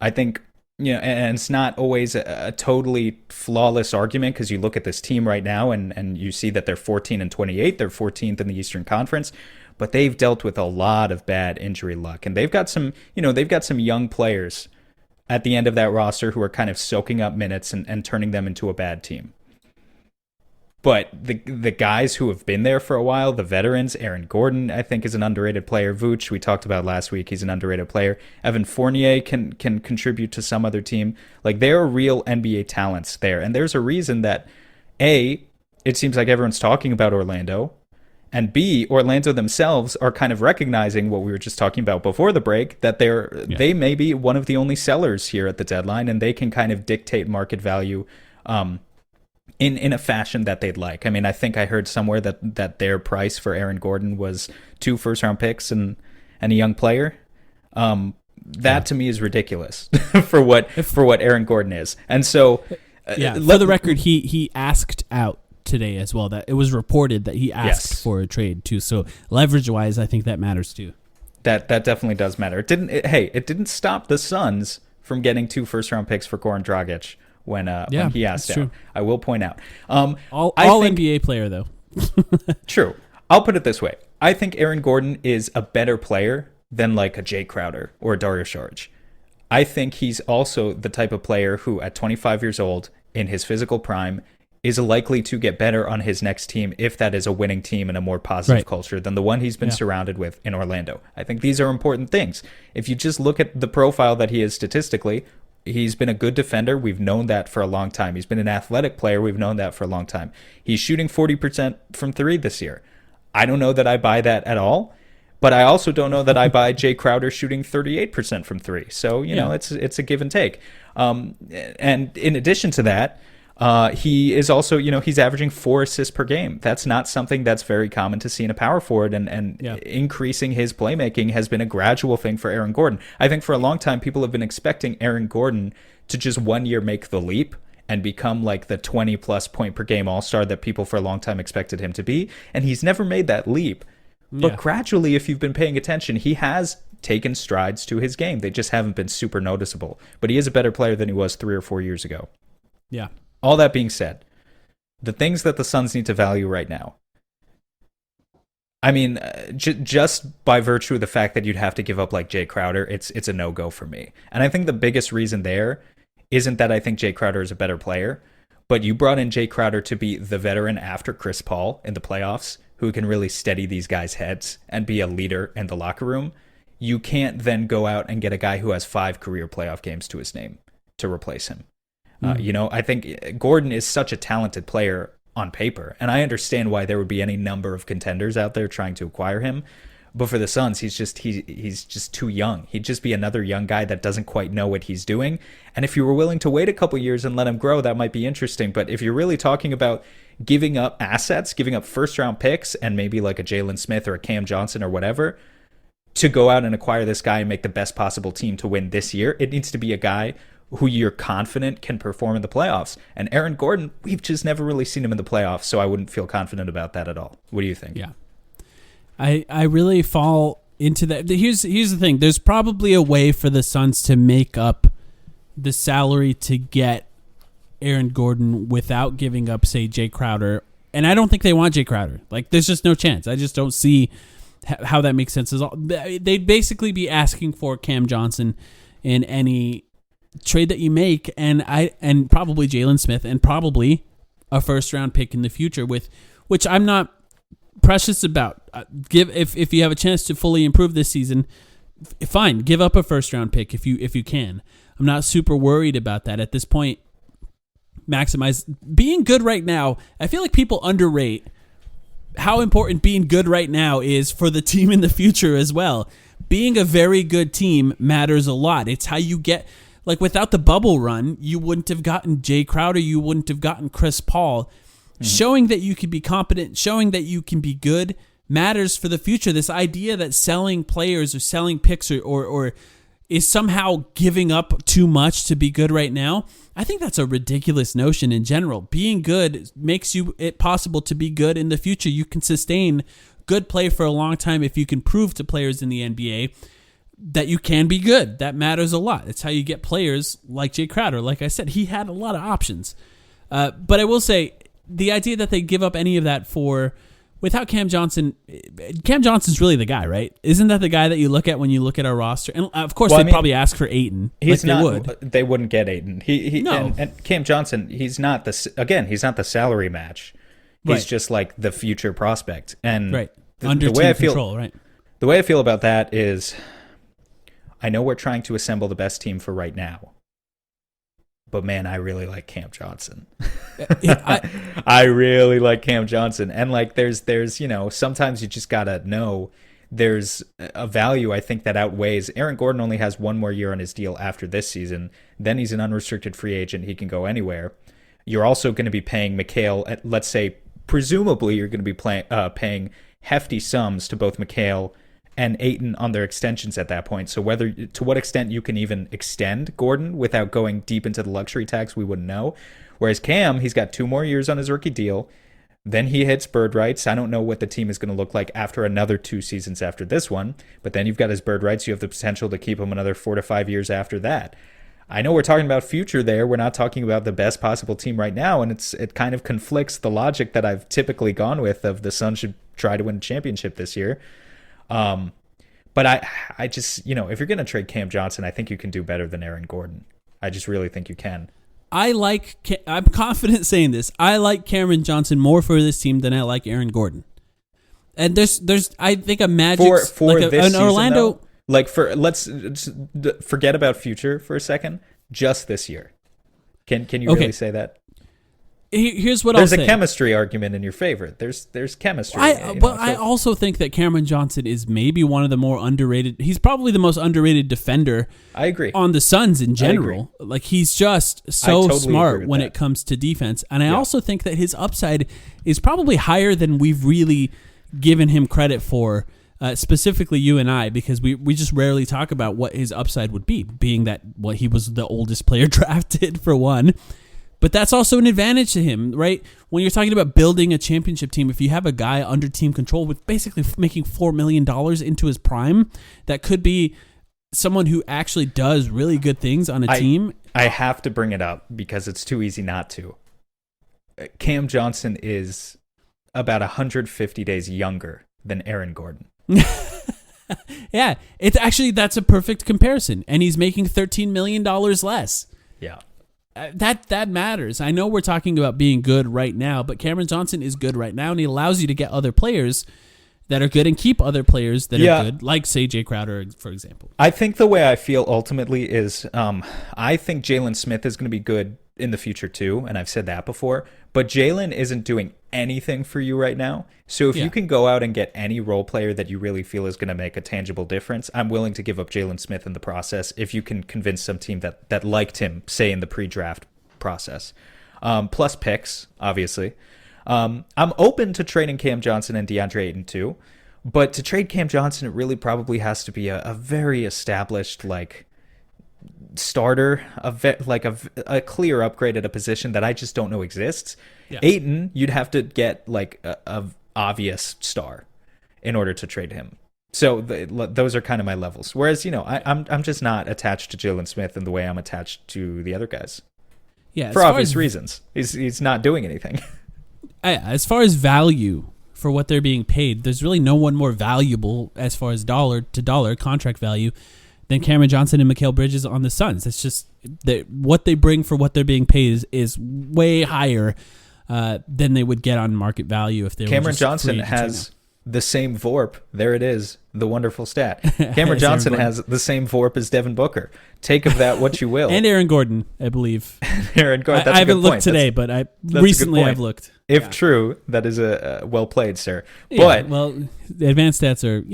I think, and it's not always a totally flawless argument because you look at this team right now and you see that they're 14-28, they're 14th in the Eastern Conference, but they've dealt with a lot of bad injury luck, and they've got some young players at the end of that roster who are kind of soaking up minutes and turning them into a bad team. But the guys who have been there for a while, the veterans, Aaron Gordon, I think, is an underrated player. Vooch, we talked about last week, he's an underrated player. Evan Fournier can contribute to some other team. Like, there are real NBA talents there. And there's a reason that, A, it seems like everyone's talking about Orlando, and B, Orlando themselves are kind of recognizing what we were just talking about before the break, that they may be one of the only sellers here at the deadline, and they can kind of dictate market value in a fashion that they'd like. I mean, I think I heard somewhere that their price for Aaron Gordon was 2 first-round picks and a young player. That to me is ridiculous for what Aaron Gordon is. And so, for the record, he asked out today as well. That it was reported that he asked for a trade too. So leverage-wise, I think that matters too. That definitely does matter. It didn't stop the Suns from getting 2 first-round picks for Goran Dragic when he asked out. True. I will point out. All I think, NBA player though. True. I'll put it this way. I think Aaron Gordon is a better player than like a Jay Crowder or a Dario Saric. I think he's also the type of player who, at 25 years old, in his physical prime, is likely to get better on his next team if that is a winning team and a more positive culture than the one he's been surrounded with in Orlando. I think these are important things. If you just look at the profile that he is statistically, he's been a good defender. We've known that for a long time. He's been an athletic player. We've known that for a long time. He's shooting 40% from 3 this year. I don't know that I buy that at all, but I also don't know that I buy Jay Crowder shooting 38% from 3. So, you know, it's a give and take. And in addition to that, he is also, he's averaging 4 assists per game. That's not something that's very common to see in a power forward, and increasing his playmaking has been a gradual thing for Aaron Gordon. I think for a long time, people have been expecting Aaron Gordon to just 1 year make the leap and become like the 20-plus point per game all-star that people for a long time expected him to be, and he's never made that leap. But gradually, if you've been paying attention, he has taken strides to his game. They just haven't been super noticeable. But he is a better player than he was 3 or 4 years ago. Yeah. All that being said, the things that the Suns need to value right now, I mean, just by virtue of the fact that you'd have to give up like Jay Crowder, it's a no-go for me. And I think the biggest reason there isn't that I think Jay Crowder is a better player, but you brought in Jay Crowder to be the veteran after Chris Paul in the playoffs, who can really steady these guys' heads and be a leader in the locker room. You can't then go out and get a guy who has 5 career playoff games to his name to replace him. I think Gordon is such a talented player on paper, and I understand why there would be any number of contenders out there trying to acquire him. But for the Suns, he's just too young. He'd just be another young guy that doesn't quite know what he's doing. And if you were willing to wait a couple years and let him grow, that might be interesting. But if you're really talking about giving up assets, giving up first-round picks, and maybe like a Jalen Smith or a Cam Johnson or whatever, to go out and acquire this guy and make the best possible team to win this year, it needs to be a guy who you're confident can perform in the playoffs. And Aaron Gordon, we've just never really seen him in the playoffs, so I wouldn't feel confident about that at all. What do you think? Yeah. I really fall into that. Here's the thing. There's probably a way for the Suns to make up the salary to get Aaron Gordon without giving up, say, Jay Crowder. And I don't think they want Jay Crowder. Like, there's just no chance. I just don't see how that makes sense. They'd basically be asking for Cam Johnson in any trade that you make, and probably Jalen Smith, and probably a first round pick in the future, which I'm not precious about. If you have a chance to fully improve this season, fine, give up a first round pick if you can. I'm not super worried about that at this point. Maximize being good right now. I feel like people underrate how important being good right now is for the team in the future as well. Being a very good team matters a lot. It's how you get. Like, without the bubble run, you wouldn't have gotten Jay Crowder, you wouldn't have gotten Chris Paul. Mm-hmm. Showing that you can be competent, showing that you can be good matters for the future. This idea that selling players or selling picks or is somehow giving up too much to be good right now, I think that's a ridiculous notion in general. Being good makes it possible to be good in the future. You can sustain good play for a long time if you can prove to players in the NBA that you can be good. That matters a lot. It's how you get players like Jay Crowder. Like I said, he had a lot of options. But I will say, the idea that they give up any of that without Cam Johnson, Cam Johnson's really the guy, right? Isn't that the guy that you look at when you look at our roster? And of course, they'd probably ask for Ayton. They wouldn't get Ayton. No. And Cam Johnson, he's not the salary match. He's just like the future prospect. And right. Under team control, right? The way I feel about that is, I know we're trying to assemble the best team for right now, but man, I really like Cam Johnson. I really like Cam Johnson. And like, there's, sometimes you just gotta know there's a value, I think, that outweighs. Aaron Gordon only has 1 more year on his deal after this season. Then he's an unrestricted free agent. He can go anywhere. You're also going to be paying Mikal, let's say, presumably you're going to be paying hefty sums to both Mikal and Ayton on their extensions at that point. So to what extent you can even extend Gordon without going deep into the luxury tax, we wouldn't know. Whereas Cam, he's got 2 more years on his rookie deal. Then he hits bird rights. I don't know what the team is going to look like after another 2 seasons after this one, but then you've got his bird rights. You have the potential to keep him another 4 to 5 years after that. I know we're talking about future there. We're not talking about the best possible team right now, and it kind of conflicts the logic that I've typically gone with of the Suns should try to win a championship this year. But I just, if you're going to trade Cam Johnson, I think you can do better than Aaron Gordon. I just really think you can. I'm confident saying this. I like Cameron Johnson more for this team than I like Aaron Gordon. And there's I think a magic for like this an season, Orlando. though, let's forget about future for a second. Just this year, can you really say that? Here's what there's I'll say. There's a chemistry argument in your favor. There's chemistry. I also think that Cameron Johnson is maybe one of the more underrated. He's probably the most underrated defender. I agree. On the Suns in general. Like, he's just so totally smart when it comes to defense. And I also think that his upside is probably higher than we've really given him credit for, specifically you and I, because we just rarely talk about what his upside would be, being that he was the oldest player drafted, for one. But that's also an advantage to him, right? When you're talking about building a championship team, if you have a guy under team control with basically making $4 million into his prime, that could be someone who actually does really good things on a team. I have to bring it up because it's too easy not to. Cam Johnson is about 150 days younger than Aaron Gordon. Yeah, that's a perfect comparison. And he's making $13 million less. Yeah. That matters. I know we're talking about being good right now, but Cameron Johnson is good right now, and he allows you to get other players that are good and keep other players that are good, like, say, Jay Crowder, for example. I think the way I feel ultimately is I think Jalen Smith is going to be good in the future too, and I've said that before, but Jalen isn't doing anything for you right now. So if you can go out and get any role player that you really feel is going to make a tangible difference, I'm willing to give up Jalen Smith in the process if you can convince some team that liked him, say, in the pre-draft process. Plus picks, obviously. I'm open to trading Cam Johnson and DeAndre Ayton too, but to trade Cam Johnson, it really probably has to be a very established, starter, a clear upgrade at a position that I just don't know exists. Yeah. Ayton, you'd have to get a obvious star in order to trade him. So those are kind of my levels. Whereas, I'm just not attached to Jalen Smith in the way I'm attached to the other guys. Yeah, for obvious reasons. He's not doing anything. As far as value for what they're being paid, there's really no one more valuable as far as dollar to dollar contract value than Cameron Johnson and Mikal Bridges on the Suns. It's just that what they bring for what they're being paid is way higher than they would get on market value if they were Cameron just Johnson free has the same VORP. There it is, the wonderful stat. Cameron Johnson has the same VORP as Devin Booker. Take of that what you will. And Aaron Gordon, I believe. Aaron Gordon. That's I haven't a good looked point. today, but recently I've looked. If true, that is a well played, sir. Yeah, but the advanced stats are,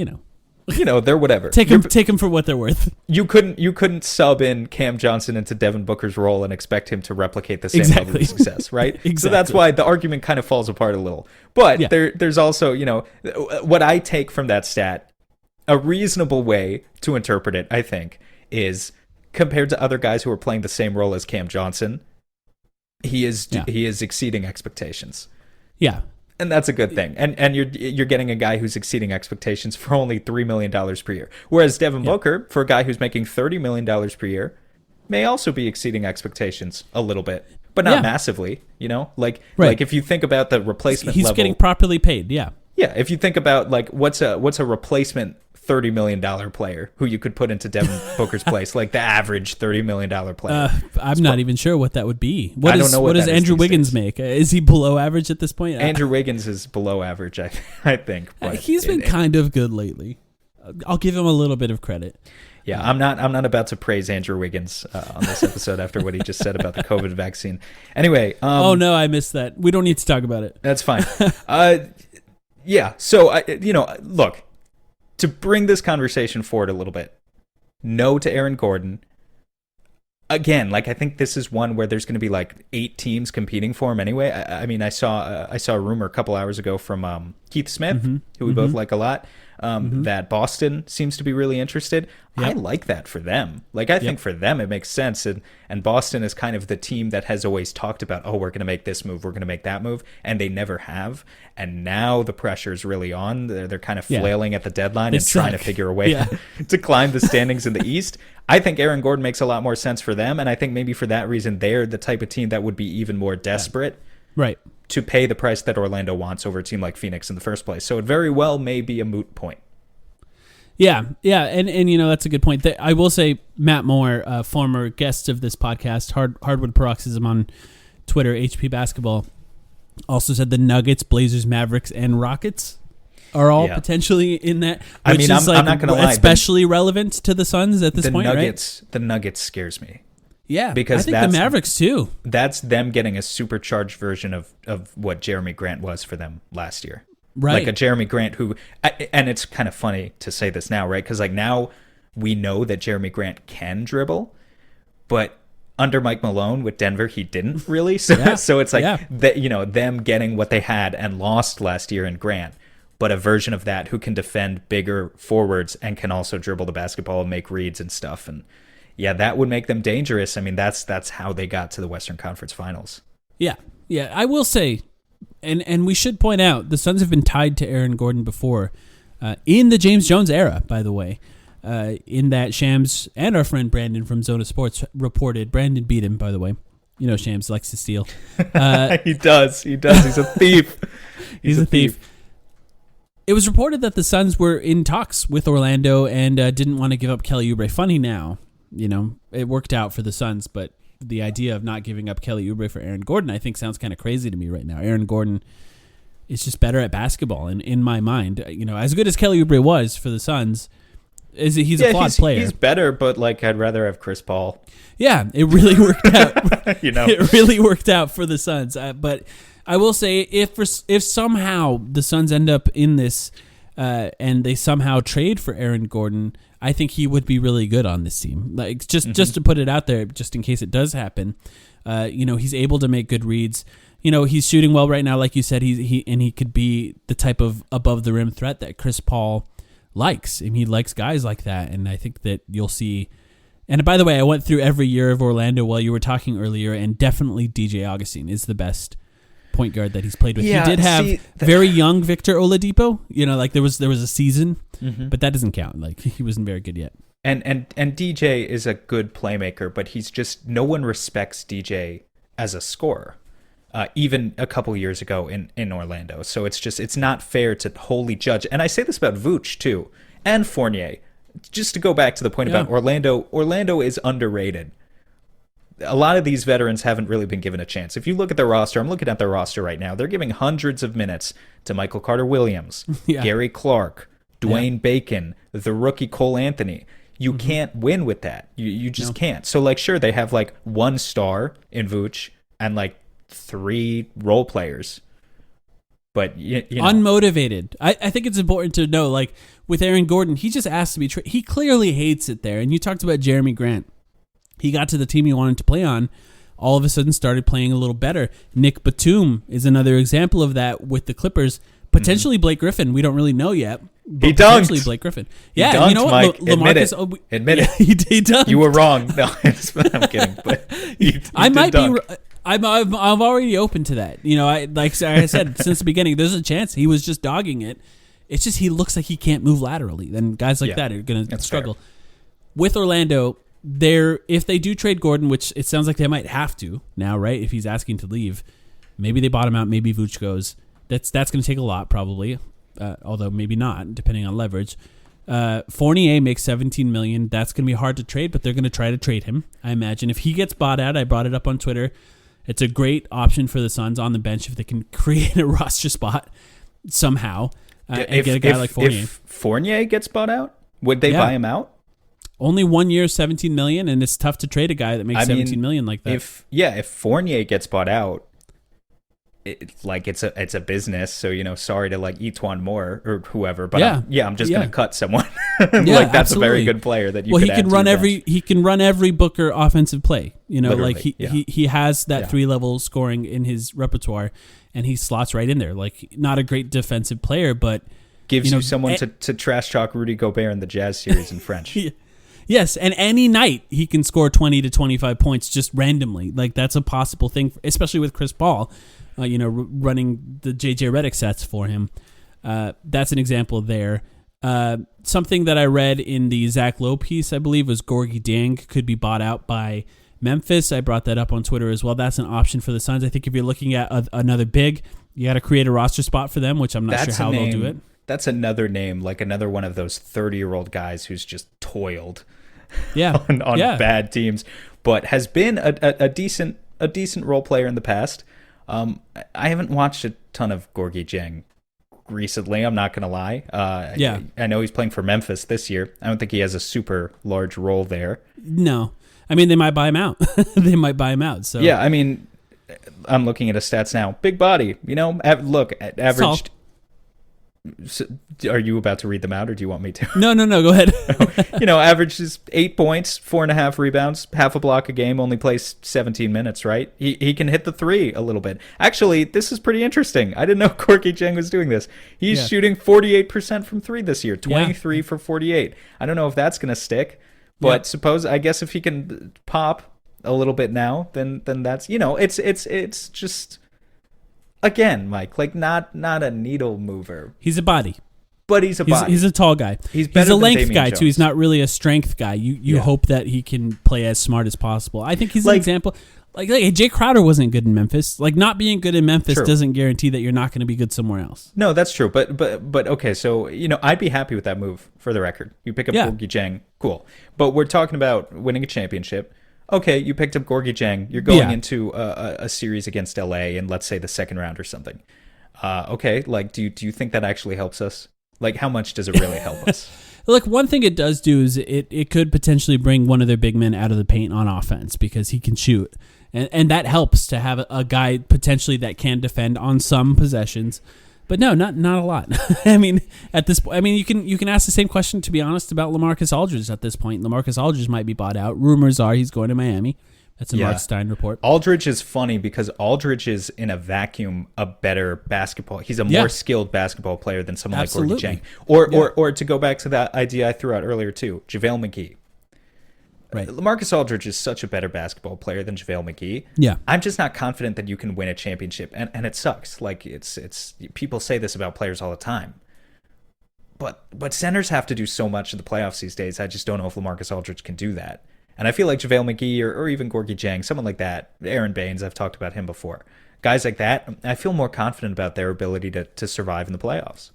they're whatever. Take them for what they're worth. You couldn't sub in Cam Johnson into Devin Booker's role and expect him to replicate the same level of success, right? Exactly. So that's why the argument kind of falls apart a little. But there's also, what I take from that stat, a reasonable way to interpret it, I think, is compared to other guys who are playing the same role as Cam Johnson, he is exceeding expectations. Yeah. And that's a good thing. And you're getting a guy who's exceeding expectations for only $3 million per year. Whereas Devin Booker, for a guy who's making $30 million per year, may also be exceeding expectations a little bit, but not massively, Like if you think about the replacement level. He's getting properly paid, yeah. Yeah, if you think about what's a replacement $30 million player who you could put into Devin Booker's place, like the average $30 million player. I'm not even sure what that would be. I don't know what does Andrew Wiggins make? Is he below average at this point? Andrew Wiggins is below average, I think. But he's been kind of good lately. I'll give him a little bit of credit. Yeah, I'm not about to praise Andrew Wiggins on this episode after what he just said about the COVID vaccine. Anyway. Oh, no, I missed that. We don't need to talk about it. That's fine. Yeah, so, look, to bring this conversation forward a little bit, no to Aaron Gordon. Again, I think this is one where there's going to be 8 teams competing for him anyway. I mean, I saw a rumor a couple hours ago from Keith Smith, who we both like a lot, that Boston seems to be really interested. I like that for them. Like, I think for them it makes sense. And Boston is kind of the team that has always talked about, oh, we're going to make this move, we're going to make that move, and they never have. And now the pressure's really on. They're kind of flailing at the deadline and trying to figure a way to climb the standings in the East. I think Aaron Gordon makes a lot more sense for them, and I think maybe for that reason they're the type of team that would be even more desperate to pay the price that Orlando wants over a team like Phoenix in the first place. So it very well may be a moot point. Yeah, and you know, that's a good point. I will say Matt Moore, former guest of this podcast, Hardwood Paroxysm on Twitter, HP Basketball, also said the Nuggets, Blazers, Mavericks, and Rockets are all potentially in that. I mean, I'm not going to lie, especially relevant to the Suns at this point, right? The Nuggets scares me. Yeah, because I think the Mavericks too. That's them getting a supercharged version of what Jeremy Grant was for them last year. Right. Like a Jeremy Grant who, and it's kind of funny to say this now, right? Because like now we know that Jeremy Grant can dribble, but under Mike Malone with Denver, he didn't really. So, so it's like that, you know, them getting what they had and lost last year in Grant, but a version of that who can defend bigger forwards and can also dribble the basketball and make reads and stuff. And yeah, that would make them dangerous. I mean, that's how they got to the Western Conference Finals. Yeah. I will say, and we should point out, the Suns have been tied to Aaron Gordon before, in the James Jones era, by the way, in that Shams and our friend Brandon from Zona Sports reported. Brandon beat him, by the way. You know, Shams likes to steal. He does. He's a thief. He's a thief. It was reported that the Suns were in talks with Orlando and didn't want to give up Kelly Oubre. Funny now, you know, it worked out for the Suns, but the idea of not giving up Kelly Oubre for Aaron Gordon, I think, sounds kind of crazy to me right now. Aaron Gordon is just better at basketball, and in my mind, you know, as good as Kelly Oubre was for the Suns, he's a flawed player. He's better, but like I'd rather have Chris Paul. Yeah, it really worked out. You know, it really worked out for the Suns. But I will say, if somehow the Suns end up in this and they somehow trade for Aaron Gordon, I think he would be really good on this team. Like just to put it out there, just in case it does happen, you know, he's able to make good reads. You know, he's shooting well right now, like you said. He could be the type of above the rim threat that Chris Paul likes. I mean, he likes guys like that, and I think that you'll see. And by the way, I went through every year of Orlando while you were talking earlier, and definitely DJ Augustine is the best point guard that he's played with. He did have very young Victor Oladipo. You know, like there was a season, but that doesn't count. Like he wasn't very good yet. And DJ is a good playmaker, but he's just, no one respects DJ as a scorer. Even a couple years ago in Orlando. So it's not fair to wholly judge. And I say this about Vooch too, and Fournier. Just to go back to the point about Orlando is underrated. A lot of these veterans haven't really been given a chance. If you look at their roster, I'm looking at their roster right now, they're giving hundreds of minutes to Michael Carter-Williams, Gary Clark, Dwayne Bacon, the rookie Cole Anthony. You can't win with that. You just can't. So, like, sure, they have, like, one star in Vooch and, like, 3 role players. But, you know. Unmotivated. I think it's important to know, like, with Aaron Gordon, he just asked to be traded. He clearly hates it there. And you talked about Jeremy Grant. He got to the team he wanted to play on, all of a sudden started playing a little better. Nick Batum is another example of that with the Clippers. Potentially Blake Griffin. We don't really know yet. He dunked. Potentially Blake Griffin. Yeah, dunked, you know what? Mike. LaMarcus, Admit it. He dunked. You were wrong. No, I'm kidding. But I might dunk. I'm already open to that. You know, like I said since the beginning, there's a chance he was just dogging it. It's just he looks like he can't move laterally. Then guys like that are going to struggle. Fair. With Orlando, if they do trade Gordon, which it sounds like they might have to now, right? If he's asking to leave, maybe they bottom out. Maybe Vooch goes. That's going to take a lot, probably. Although maybe not, depending on leverage. Fournier makes $17 million. That's going to be hard to trade, but they're going to try to trade him. I imagine if he gets bought out, I brought it up on Twitter. It's a great option for the Suns on the bench if they can create a roster spot somehow and get a guy like Fournier. If Fournier gets bought out, would they buy him out? Only 1 year, $17 million, and it's tough to trade a guy that makes $17 million like that. If Fournier gets bought out, it's a business. So, you know, sorry to like Etuan Moore or whoever, but I'm just going to cut someone. Like that's absolutely. A very good player that you. Well, he can run every Booker offensive play. You know, literally, like he has that 3-level scoring in his repertoire, and he slots right in there. Like not a great defensive player, but gives you someone to trash talk Rudy Gobert in the Jazz series in French. Yes, and any night he can score 20 to 25 points just randomly. Like, that's a possible thing, especially with Chris Paul, running the JJ Redick sets for him. That's an example there. Something that I read in the Zach Lowe piece, I believe, was Gorgie Dieng could be bought out by Memphis. I brought that up on Twitter as well. That's an option for the Suns. I think if you're looking at another big, you got to create a roster spot for them, which I'm not sure how they'll do it. That's another name, like another one of those 30-year-old guys who's just toiled on bad teams, but has been a decent role player in the past. I haven't watched a ton of Gorgie Dieng recently, I'm not going to lie. I know he's playing for Memphis this year. I don't think he has a super large role there. No. I mean, they might buy him out. So yeah, I mean, I'm looking at his stats now. Big body, averaged. Are you about to read them out, or do you want me to? No, go ahead. Averages 8 points, 4.5 rebounds, half a block a game, only plays 17 minutes, right? He can hit the three a little bit. Actually, this is pretty interesting. I didn't know Gorgie Dieng was doing this. He's shooting 48% from three this year, 23 for 48. I don't know if that's going to stick, but I guess if he can pop a little bit now, then that's, it's just... Again, Mike, like not a needle mover. He's a body. But he's a body. He's a tall guy. He's a length Damian guy, Jones. too. He's not really a strength guy. You hope that he can play as smart as possible. I think he's an example. Like Jay Crowder wasn't good in Memphis. Like, not being good in Memphis doesn't guarantee that you're not going to be good somewhere else. No, that's true. But okay, so, I'd be happy with that move, for the record. You pick up Gorgie Dieng, cool. But we're talking about winning a championship. Okay, you picked up Gorgie Dieng. You're going into a series against LA in, let's say, the second round or something. Okay, like, do you think that actually helps us? Like, how much does it really help us? Look, one thing it does do is it could potentially bring one of their big men out of the paint on offense because he can shoot. And that helps to have a guy potentially that can defend on some possessions. But no, not a lot. I mean, at this point, you can ask the same question, to be honest, about LaMarcus Aldridge at this point. LaMarcus Aldridge might be bought out. Rumors are he's going to Miami. That's a Mark Stein report. Aldridge is funny because Aldridge is, in a vacuum, a better basketball. He's a more skilled basketball player than someone like Gorgie Dieng. Or to go back to that idea I threw out earlier too, JaVale McGee. Right. LaMarcus Aldridge is such a better basketball player than JaVale McGee. Yeah. I'm just not confident that you can win a championship, and it sucks. Like, it's people say this about players all the time. But centers have to do so much in the playoffs these days. I just don't know if LaMarcus Aldridge can do that. And I feel like JaVale McGee or even Gorgie Dieng, someone like that, Aaron Baines, I've talked about him before. Guys like that, I feel more confident about their ability to survive in the playoffs.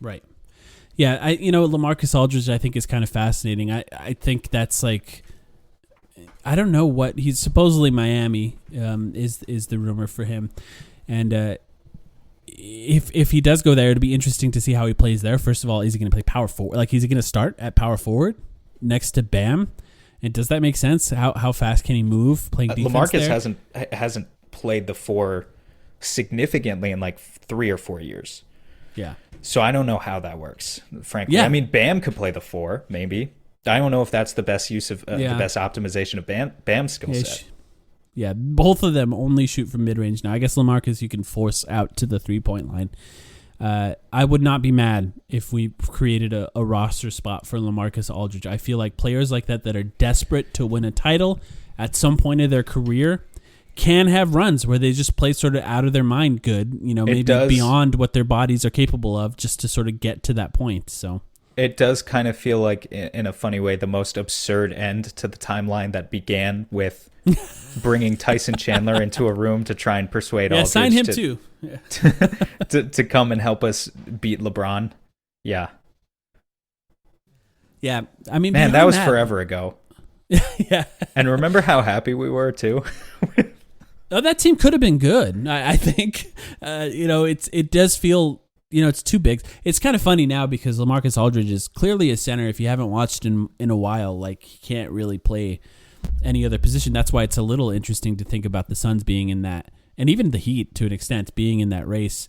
Right. Yeah, LaMarcus Aldridge, I think, is kind of fascinating. I think that's like, I don't know what he's supposedly Miami is the rumor for him, and if he does go there, it'll be interesting to see how he plays there. First of all, is he going to play power forward? Like, is he going to start at power forward next to Bam? And does that make sense? How fast can he move playing defense LaMarcus there? hasn't played the four significantly in like 3 or 4 years. Yeah. So I don't know how that works, frankly. Yeah. I mean, Bam could play the four, maybe. I don't know if that's the best use of the best optimization of Bam's skill set. Yeah, both of them only shoot from mid-range now. I guess LaMarcus you can force out to the three-point line. I would not be mad if we created a roster spot for LaMarcus Aldridge. I feel like players like that are desperate to win a title at some point of their career can have runs where they just play sort of out of their mind good, maybe beyond what their bodies are capable of, just to sort of get to that point. So it does kind of feel like, in a funny way, the most absurd end to the timeline that began with bringing Tyson Chandler into a room to try and persuade Aldridge sign him too. to come and help us beat LeBron. Yeah. Yeah, I mean, man, that was forever ago. Yeah. And remember how happy we were too? Oh, that team could have been good. I think, it does feel, it's too big. It's kind of funny now because LaMarcus Aldridge is clearly a center. If you haven't watched in a while, like, he can't really play any other position. That's why it's a little interesting to think about the Suns being in that, and even the Heat to an extent being in that race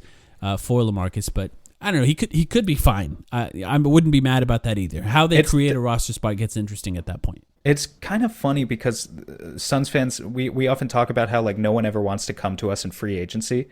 for LaMarcus. But I don't know. He could be fine. I wouldn't be mad about that either. How they create a roster spot gets interesting at that point. It's kind of funny because Suns fans, we often talk about how, like, no one ever wants to come to us in free agency.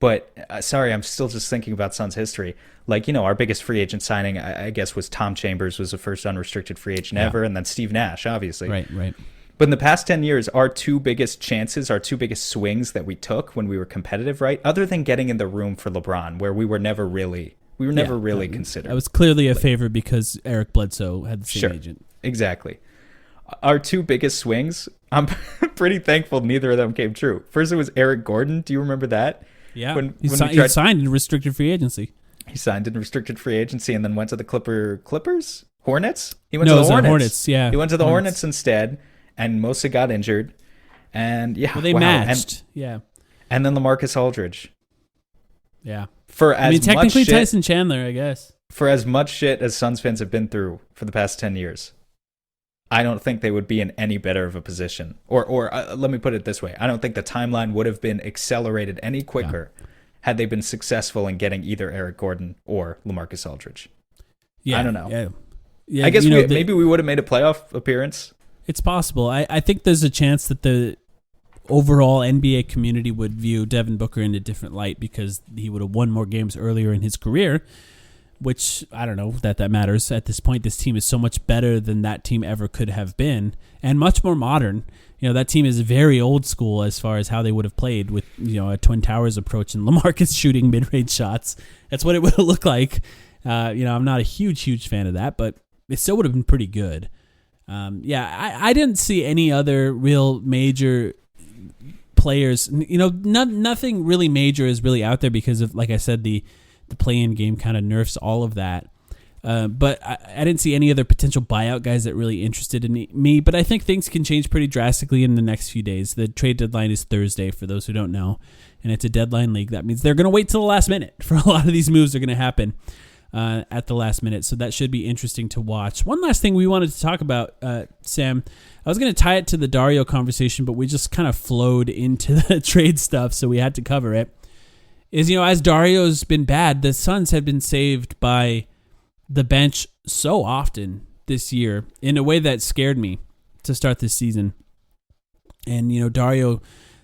But sorry, I'm still just thinking about Suns history. Like, our biggest free agent signing, I guess, was Tom Chambers, was the first unrestricted free agent ever, and then Steve Nash, obviously. Right. But in the past 10 years, our two biggest chances, our two biggest swings that we took when we were competitive, right, other than getting in the room for LeBron, where we were never really considered. That was clearly a favor because Eric Bledsoe had the same agent. Exactly. Our two biggest swings, I'm pretty thankful neither of them came true. First, it was Eric Gordon. Do you remember that? Yeah. He signed in restricted free agency. He signed in restricted free agency and then went to the Clippers? Hornets? He went to the Hornets. Yeah. He went to the Hornets instead, and mostly got injured. And they matched. And then LaMarcus Aldridge. Yeah. Technically much Tyson Chandler, I guess. For as much shit as Suns fans have been through for the past 10 years, I don't think they would be in any better of a position. Or let me put it this way. I don't think the timeline would have been accelerated any quicker had they been successful in getting either Eric Gordon or LaMarcus Aldridge. Yeah, I don't know. Yeah, I guess maybe we would have made a playoff appearance. It's possible. I think there's a chance that the overall NBA community would view Devin Booker in a different light because he would have won more games earlier in his career, which I don't know that matters at this point. This team is so much better than that team ever could have been and much more modern. That team is very old school as far as how they would have played with, a Twin Towers approach and LaMarcus shooting mid-range shots. That's what it would have looked like. I'm not a huge fan of that, but it still would have been pretty good. I didn't see any other real major players. Nothing really major is really out there because of, like I said, the play-in game kind of nerfs all of that. But I didn't see any other potential buyout guys that really interested in me. But I think things can change pretty drastically in the next few days. The trade deadline is Thursday, for those who don't know, and it's a deadline league. That means they're going to wait till the last minute for a lot of these moves are going to happen at the last minute. So that should be interesting to watch. One last thing we wanted to talk about, Sam, I was going to tie it to the Dario conversation, but we just kind of flowed into the trade stuff, so we had to cover it. Is, as Dario's been bad, the Suns have been saved by the bench so often this year in a way that scared me to start this season. And, Dario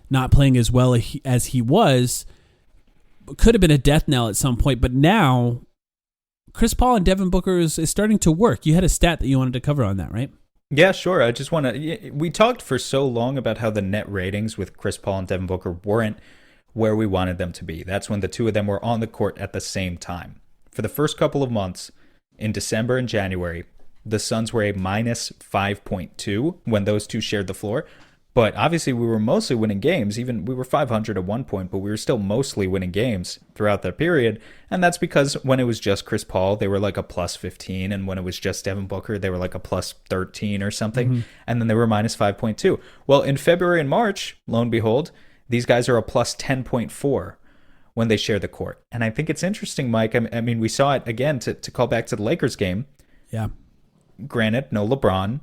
not playing as well as he was could have been a death knell at some point, but now Chris Paul and Devin Booker is starting to work. You had a stat that you wanted to cover on that, right? Yeah, sure. I just want to... We talked for so long about how the net ratings with Chris Paul and Devin Booker weren't where we wanted them to be. That's when the two of them were on the court at the same time. For the first couple of months, in December and January, the Suns were a minus 5.2 when those two shared the floor. But obviously we were mostly winning games. Even we were 500 at one point, but we were still mostly winning games throughout that period. And that's because when it was just Chris Paul, they were like a plus 15. And when it was just Devin Booker, they were like a plus 13 or something. Mm-hmm. And then they were minus 5.2. Well, in February and March, lo and behold, these guys are a plus 10.4 when they share the court. And I think it's interesting, Mike. I mean, we saw it again to call back to the Lakers game. Yeah. Granted, no LeBron,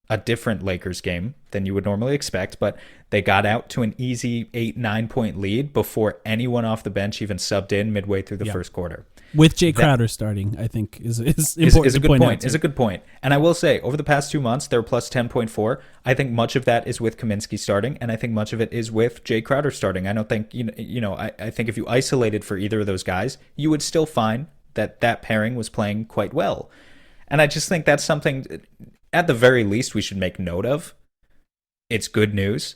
a different Lakers game than you would normally expect, but they got out to an easy 8-9 point lead before anyone off the bench even subbed in midway through the first quarter. With Jay Crowder starting, I think is important is a to good point point. Is a good point. And I will say, over the past 2 months, they're plus 10.4. I think much of that is with Kaminsky starting, and I think much of it is with Jay Crowder starting. I don't think, I think if you isolated for either of those guys, you would still find that pairing was playing quite well. And I just think that's something, at the very least, we should make note of. It's good news.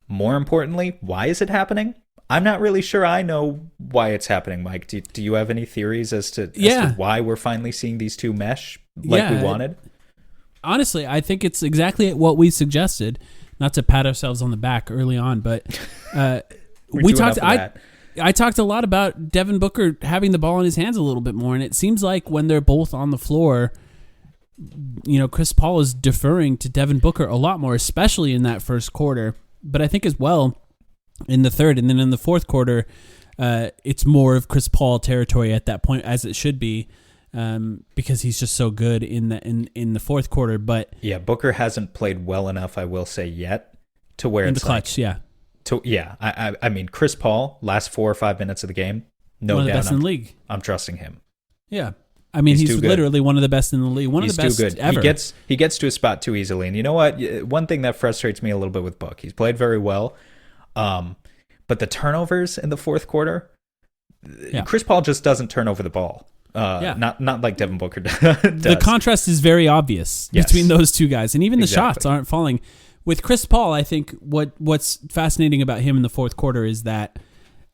More importantly, why is it happening? I'm not really sure I know why it's happening, Mike. Do you have any theories as to why we're finally seeing these two mesh like we wanted? Honestly, I think it's exactly what we suggested. Not to pat ourselves on the back early on, but we talked. I talked a lot about Devin Booker having the ball in his hands a little bit more, and it seems like when they're both on the floor, Chris Paul is deferring to Devin Booker a lot more, especially in that first quarter. But I think as well in the third, and then in the fourth quarter, it's more of Chris Paul territory at that point, as it should be, because he's just so good in the fourth quarter. But yeah, Booker hasn't played well enough, I will say, yet to where in it's the clutch. I mean, Chris Paul, last 4 or 5 minutes of the game, no doubt, one of the best in the league. I'm trusting him. Yeah. I mean, he's literally one of the best in the league. He's of the best too good. Ever. He gets to a spot too easily. And you know what? One thing that frustrates me a little bit with Book, he's played very well, but the turnovers in the fourth quarter, Chris Paul just doesn't turn over the ball. Not like Devin Booker does. The contrast is very obvious between those two guys, and even the shots aren't falling. With Chris Paul, I think what's fascinating about him in the fourth quarter is that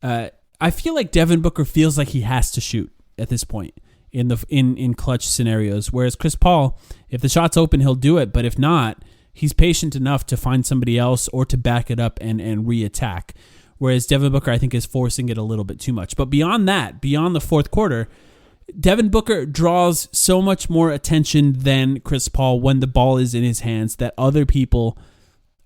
I feel like Devin Booker feels like he has to shoot at this point in clutch scenarios, whereas Chris Paul, if the shot's open, he'll do it, but if not, he's patient enough to find somebody else or to back it up and re-attack. Whereas Devin Booker, I think, is forcing it a little bit too much. But beyond that, beyond the fourth quarter, Devin Booker draws so much more attention than Chris Paul when the ball is in his hands that other people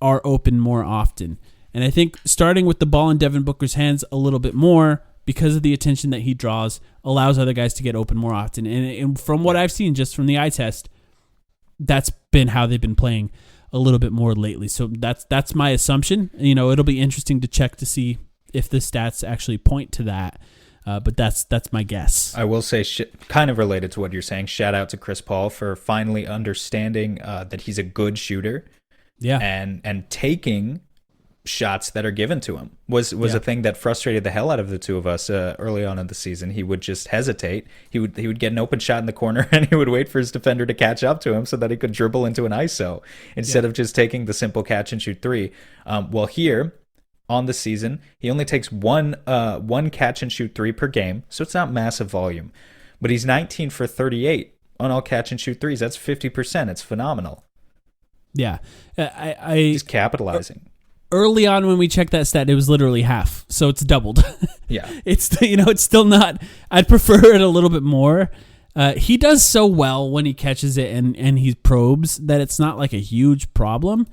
are open more often. And I think starting with the ball in Devin Booker's hands a little bit more, because of the attention that he draws, allows other guys to get open more often. And from what I've seen just from the eye test, that's been how they've been playing a little bit more lately. So that's my assumption. It'll be interesting to check to see if the stats actually point to that. But that's my guess. I will say, kind of related to what you're saying, shout out to Chris Paul for finally understanding that he's a good shooter. Yeah. And taking shots that are given to him was a thing that frustrated the hell out of the two of us early on in the season. He would just hesitate. He would get an open shot in the corner and he would wait for his defender to catch up to him so that he could dribble into an ISO instead of just taking the simple catch and shoot three. Well, here on the season, he only takes one catch and shoot three per game, so it's not massive volume. But he's 19 for 38 on all catch and shoot threes. That's 50%. It's phenomenal. Yeah, he's capitalizing. Early on when we checked that stat, it was literally half, so it's doubled. Yeah, it's still not. I'd prefer it a little bit more. He does so well when he catches it and he probes that it's not like a huge problem.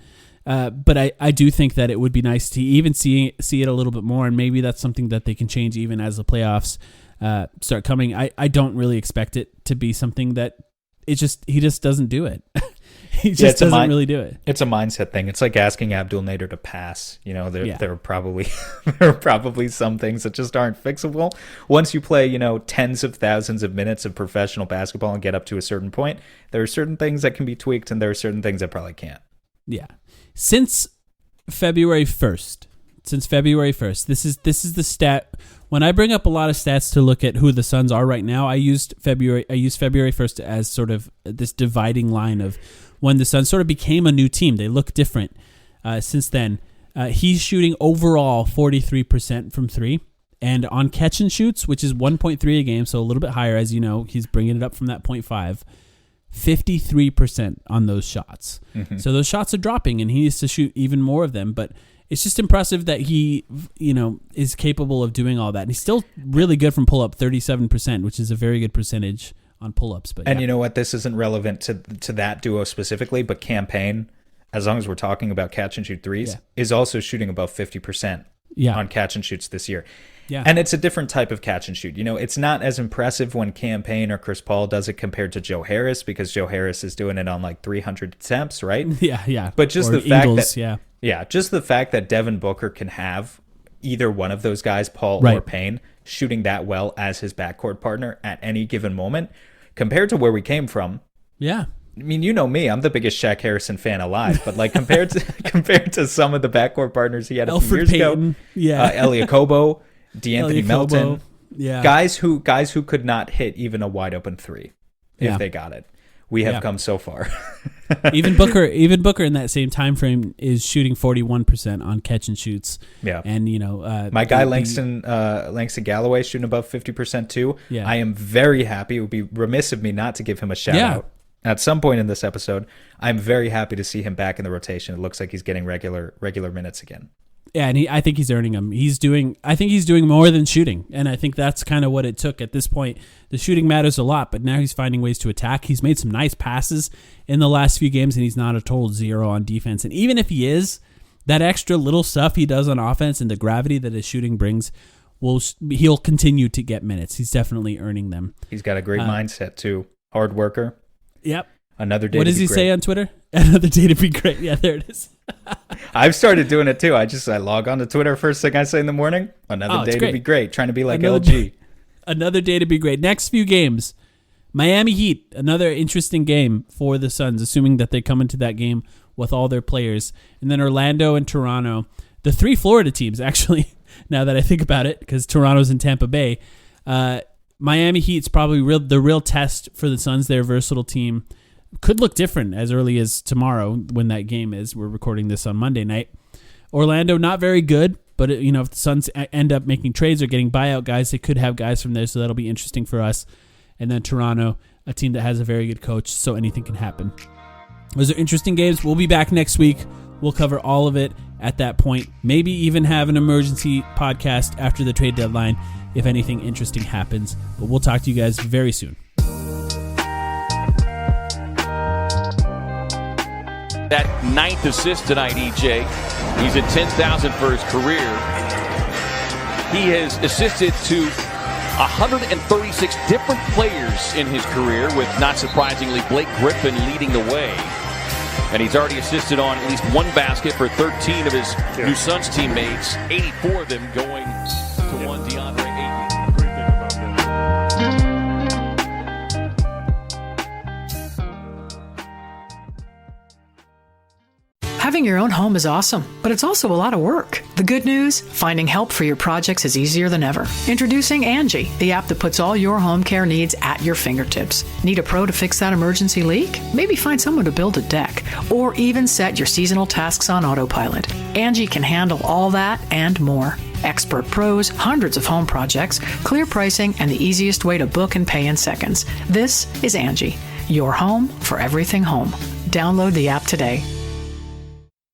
But I do think that it would be nice to even see it a little bit more, and maybe that's something that they can change even as the playoffs start coming. I don't really expect it to be something that he just doesn't do it. He just doesn't really do it. It's a mindset thing. It's like asking Abdul Nader to pass. There are probably some things that just aren't fixable. Once you play, tens of thousands of minutes of professional basketball and get up to a certain point, there are certain things that can be tweaked, and there are certain things that probably can't. Yeah. Since February 1st, this is the stat. When I bring up a lot of stats to look at who the Suns are right now, I used February 1st as sort of this dividing line of when the Suns sort of became a new team. They look different since then. He's shooting overall 43% from three, and on catch and shoots, which is 1.3 a game, so a little bit higher, as you know, he's bringing it up from that 0.5. 53% on those shots. Mm-hmm. So those shots are dropping, and he needs to shoot even more of them. But it's just impressive that he, is capable of doing all that. And he's still really good from pull-up, 37%, which is a very good percentage on pull-ups. But you know what? This isn't relevant to that duo specifically, but Campaign, as long as we're talking about catch and shoot threes, is also shooting above 50% on catch and shoots this year. Yeah. And it's a different type of catch and shoot. It's not as impressive when Campaign or Chris Paul does it compared to Joe Harris, because Joe Harris is doing it on like 300 attempts, right? Yeah. But just or the fact Ingles, that just the fact that Devin Booker can have either one of those guys, Paul or Payne, shooting that well as his backcourt partner at any given moment, compared to where we came from. Yeah. I mean, you know me, I'm the biggest Shaq Harrison fan alive, but like compared to some of the backcourt partners he had a few years ago, Elie Okobo, D'Anthony Melton, guys who could not hit even a wide open three if they got it. We have come so far. even Booker in that same time frame is shooting 41% on catch and shoots. Yeah, and my guy Langston Galloway shooting above 50% too. Yeah, I am very happy. It would be remiss of me not to give him a shout out at some point in this episode. I'm very happy to see him back in the rotation. It looks like he's getting regular minutes again. Yeah, and I think he's earning them. I think he's doing more than shooting, and I think that's kind of what it took at this point. The shooting matters a lot, but now he's finding ways to attack. He's made some nice passes in the last few games, and he's not a total zero on defense. And even if he is, that extra little stuff he does on offense and the gravity that his shooting brings, he'll continue to get minutes. He's definitely earning them. He's got a great mindset too. Hard worker. Yep. Another day. What does he say on Twitter? Another day to be great. Yeah, there it is. I've started doing it too. I log on to Twitter first thing I say in the morning. Another day to be great. Trying to be like LG. Another day to be great. Next few games, Miami Heat. Another interesting game for the Suns, assuming that they come into that game with all their players. And then Orlando and Toronto. The three Florida teams, actually. now that I think about it, because Toronto's in Tampa Bay. Miami Heat's probably the real test for the Suns. Their versatile team could look different as early as tomorrow when that game is. We're recording this on Monday night. Orlando, not very good, but if the Suns end up making trades or getting buyout guys, they could have guys from there, so that'll be interesting for us. And then Toronto, a team that has a very good coach, so anything can happen. Those are interesting games. We'll be back next week. We'll cover all of it at that point. Maybe even have an emergency podcast after the trade deadline if anything interesting happens. But we'll talk to you guys very soon. That 9th assist tonight, EJ. He's at 10,000 for his career. He has assisted to 136 different players in his career, with, not surprisingly, Blake Griffin leading the way. And he's already assisted on at least one basket for 13 of his new Suns teammates, 84 of them going to one DeAndre Ayton. Great thing about that. Having your own home is awesome, but it's also a lot of work. The good news? Finding help for your projects is easier than ever. Introducing Angie, the app that puts all your home care needs at your fingertips. Need a pro to fix that emergency leak? Maybe find someone to build a deck, or even set your seasonal tasks on autopilot. Angie can handle all that and more. Expert pros, hundreds of home projects, clear pricing, and the easiest way to book and pay in seconds. This is Angie, your home for everything home. Download the app today.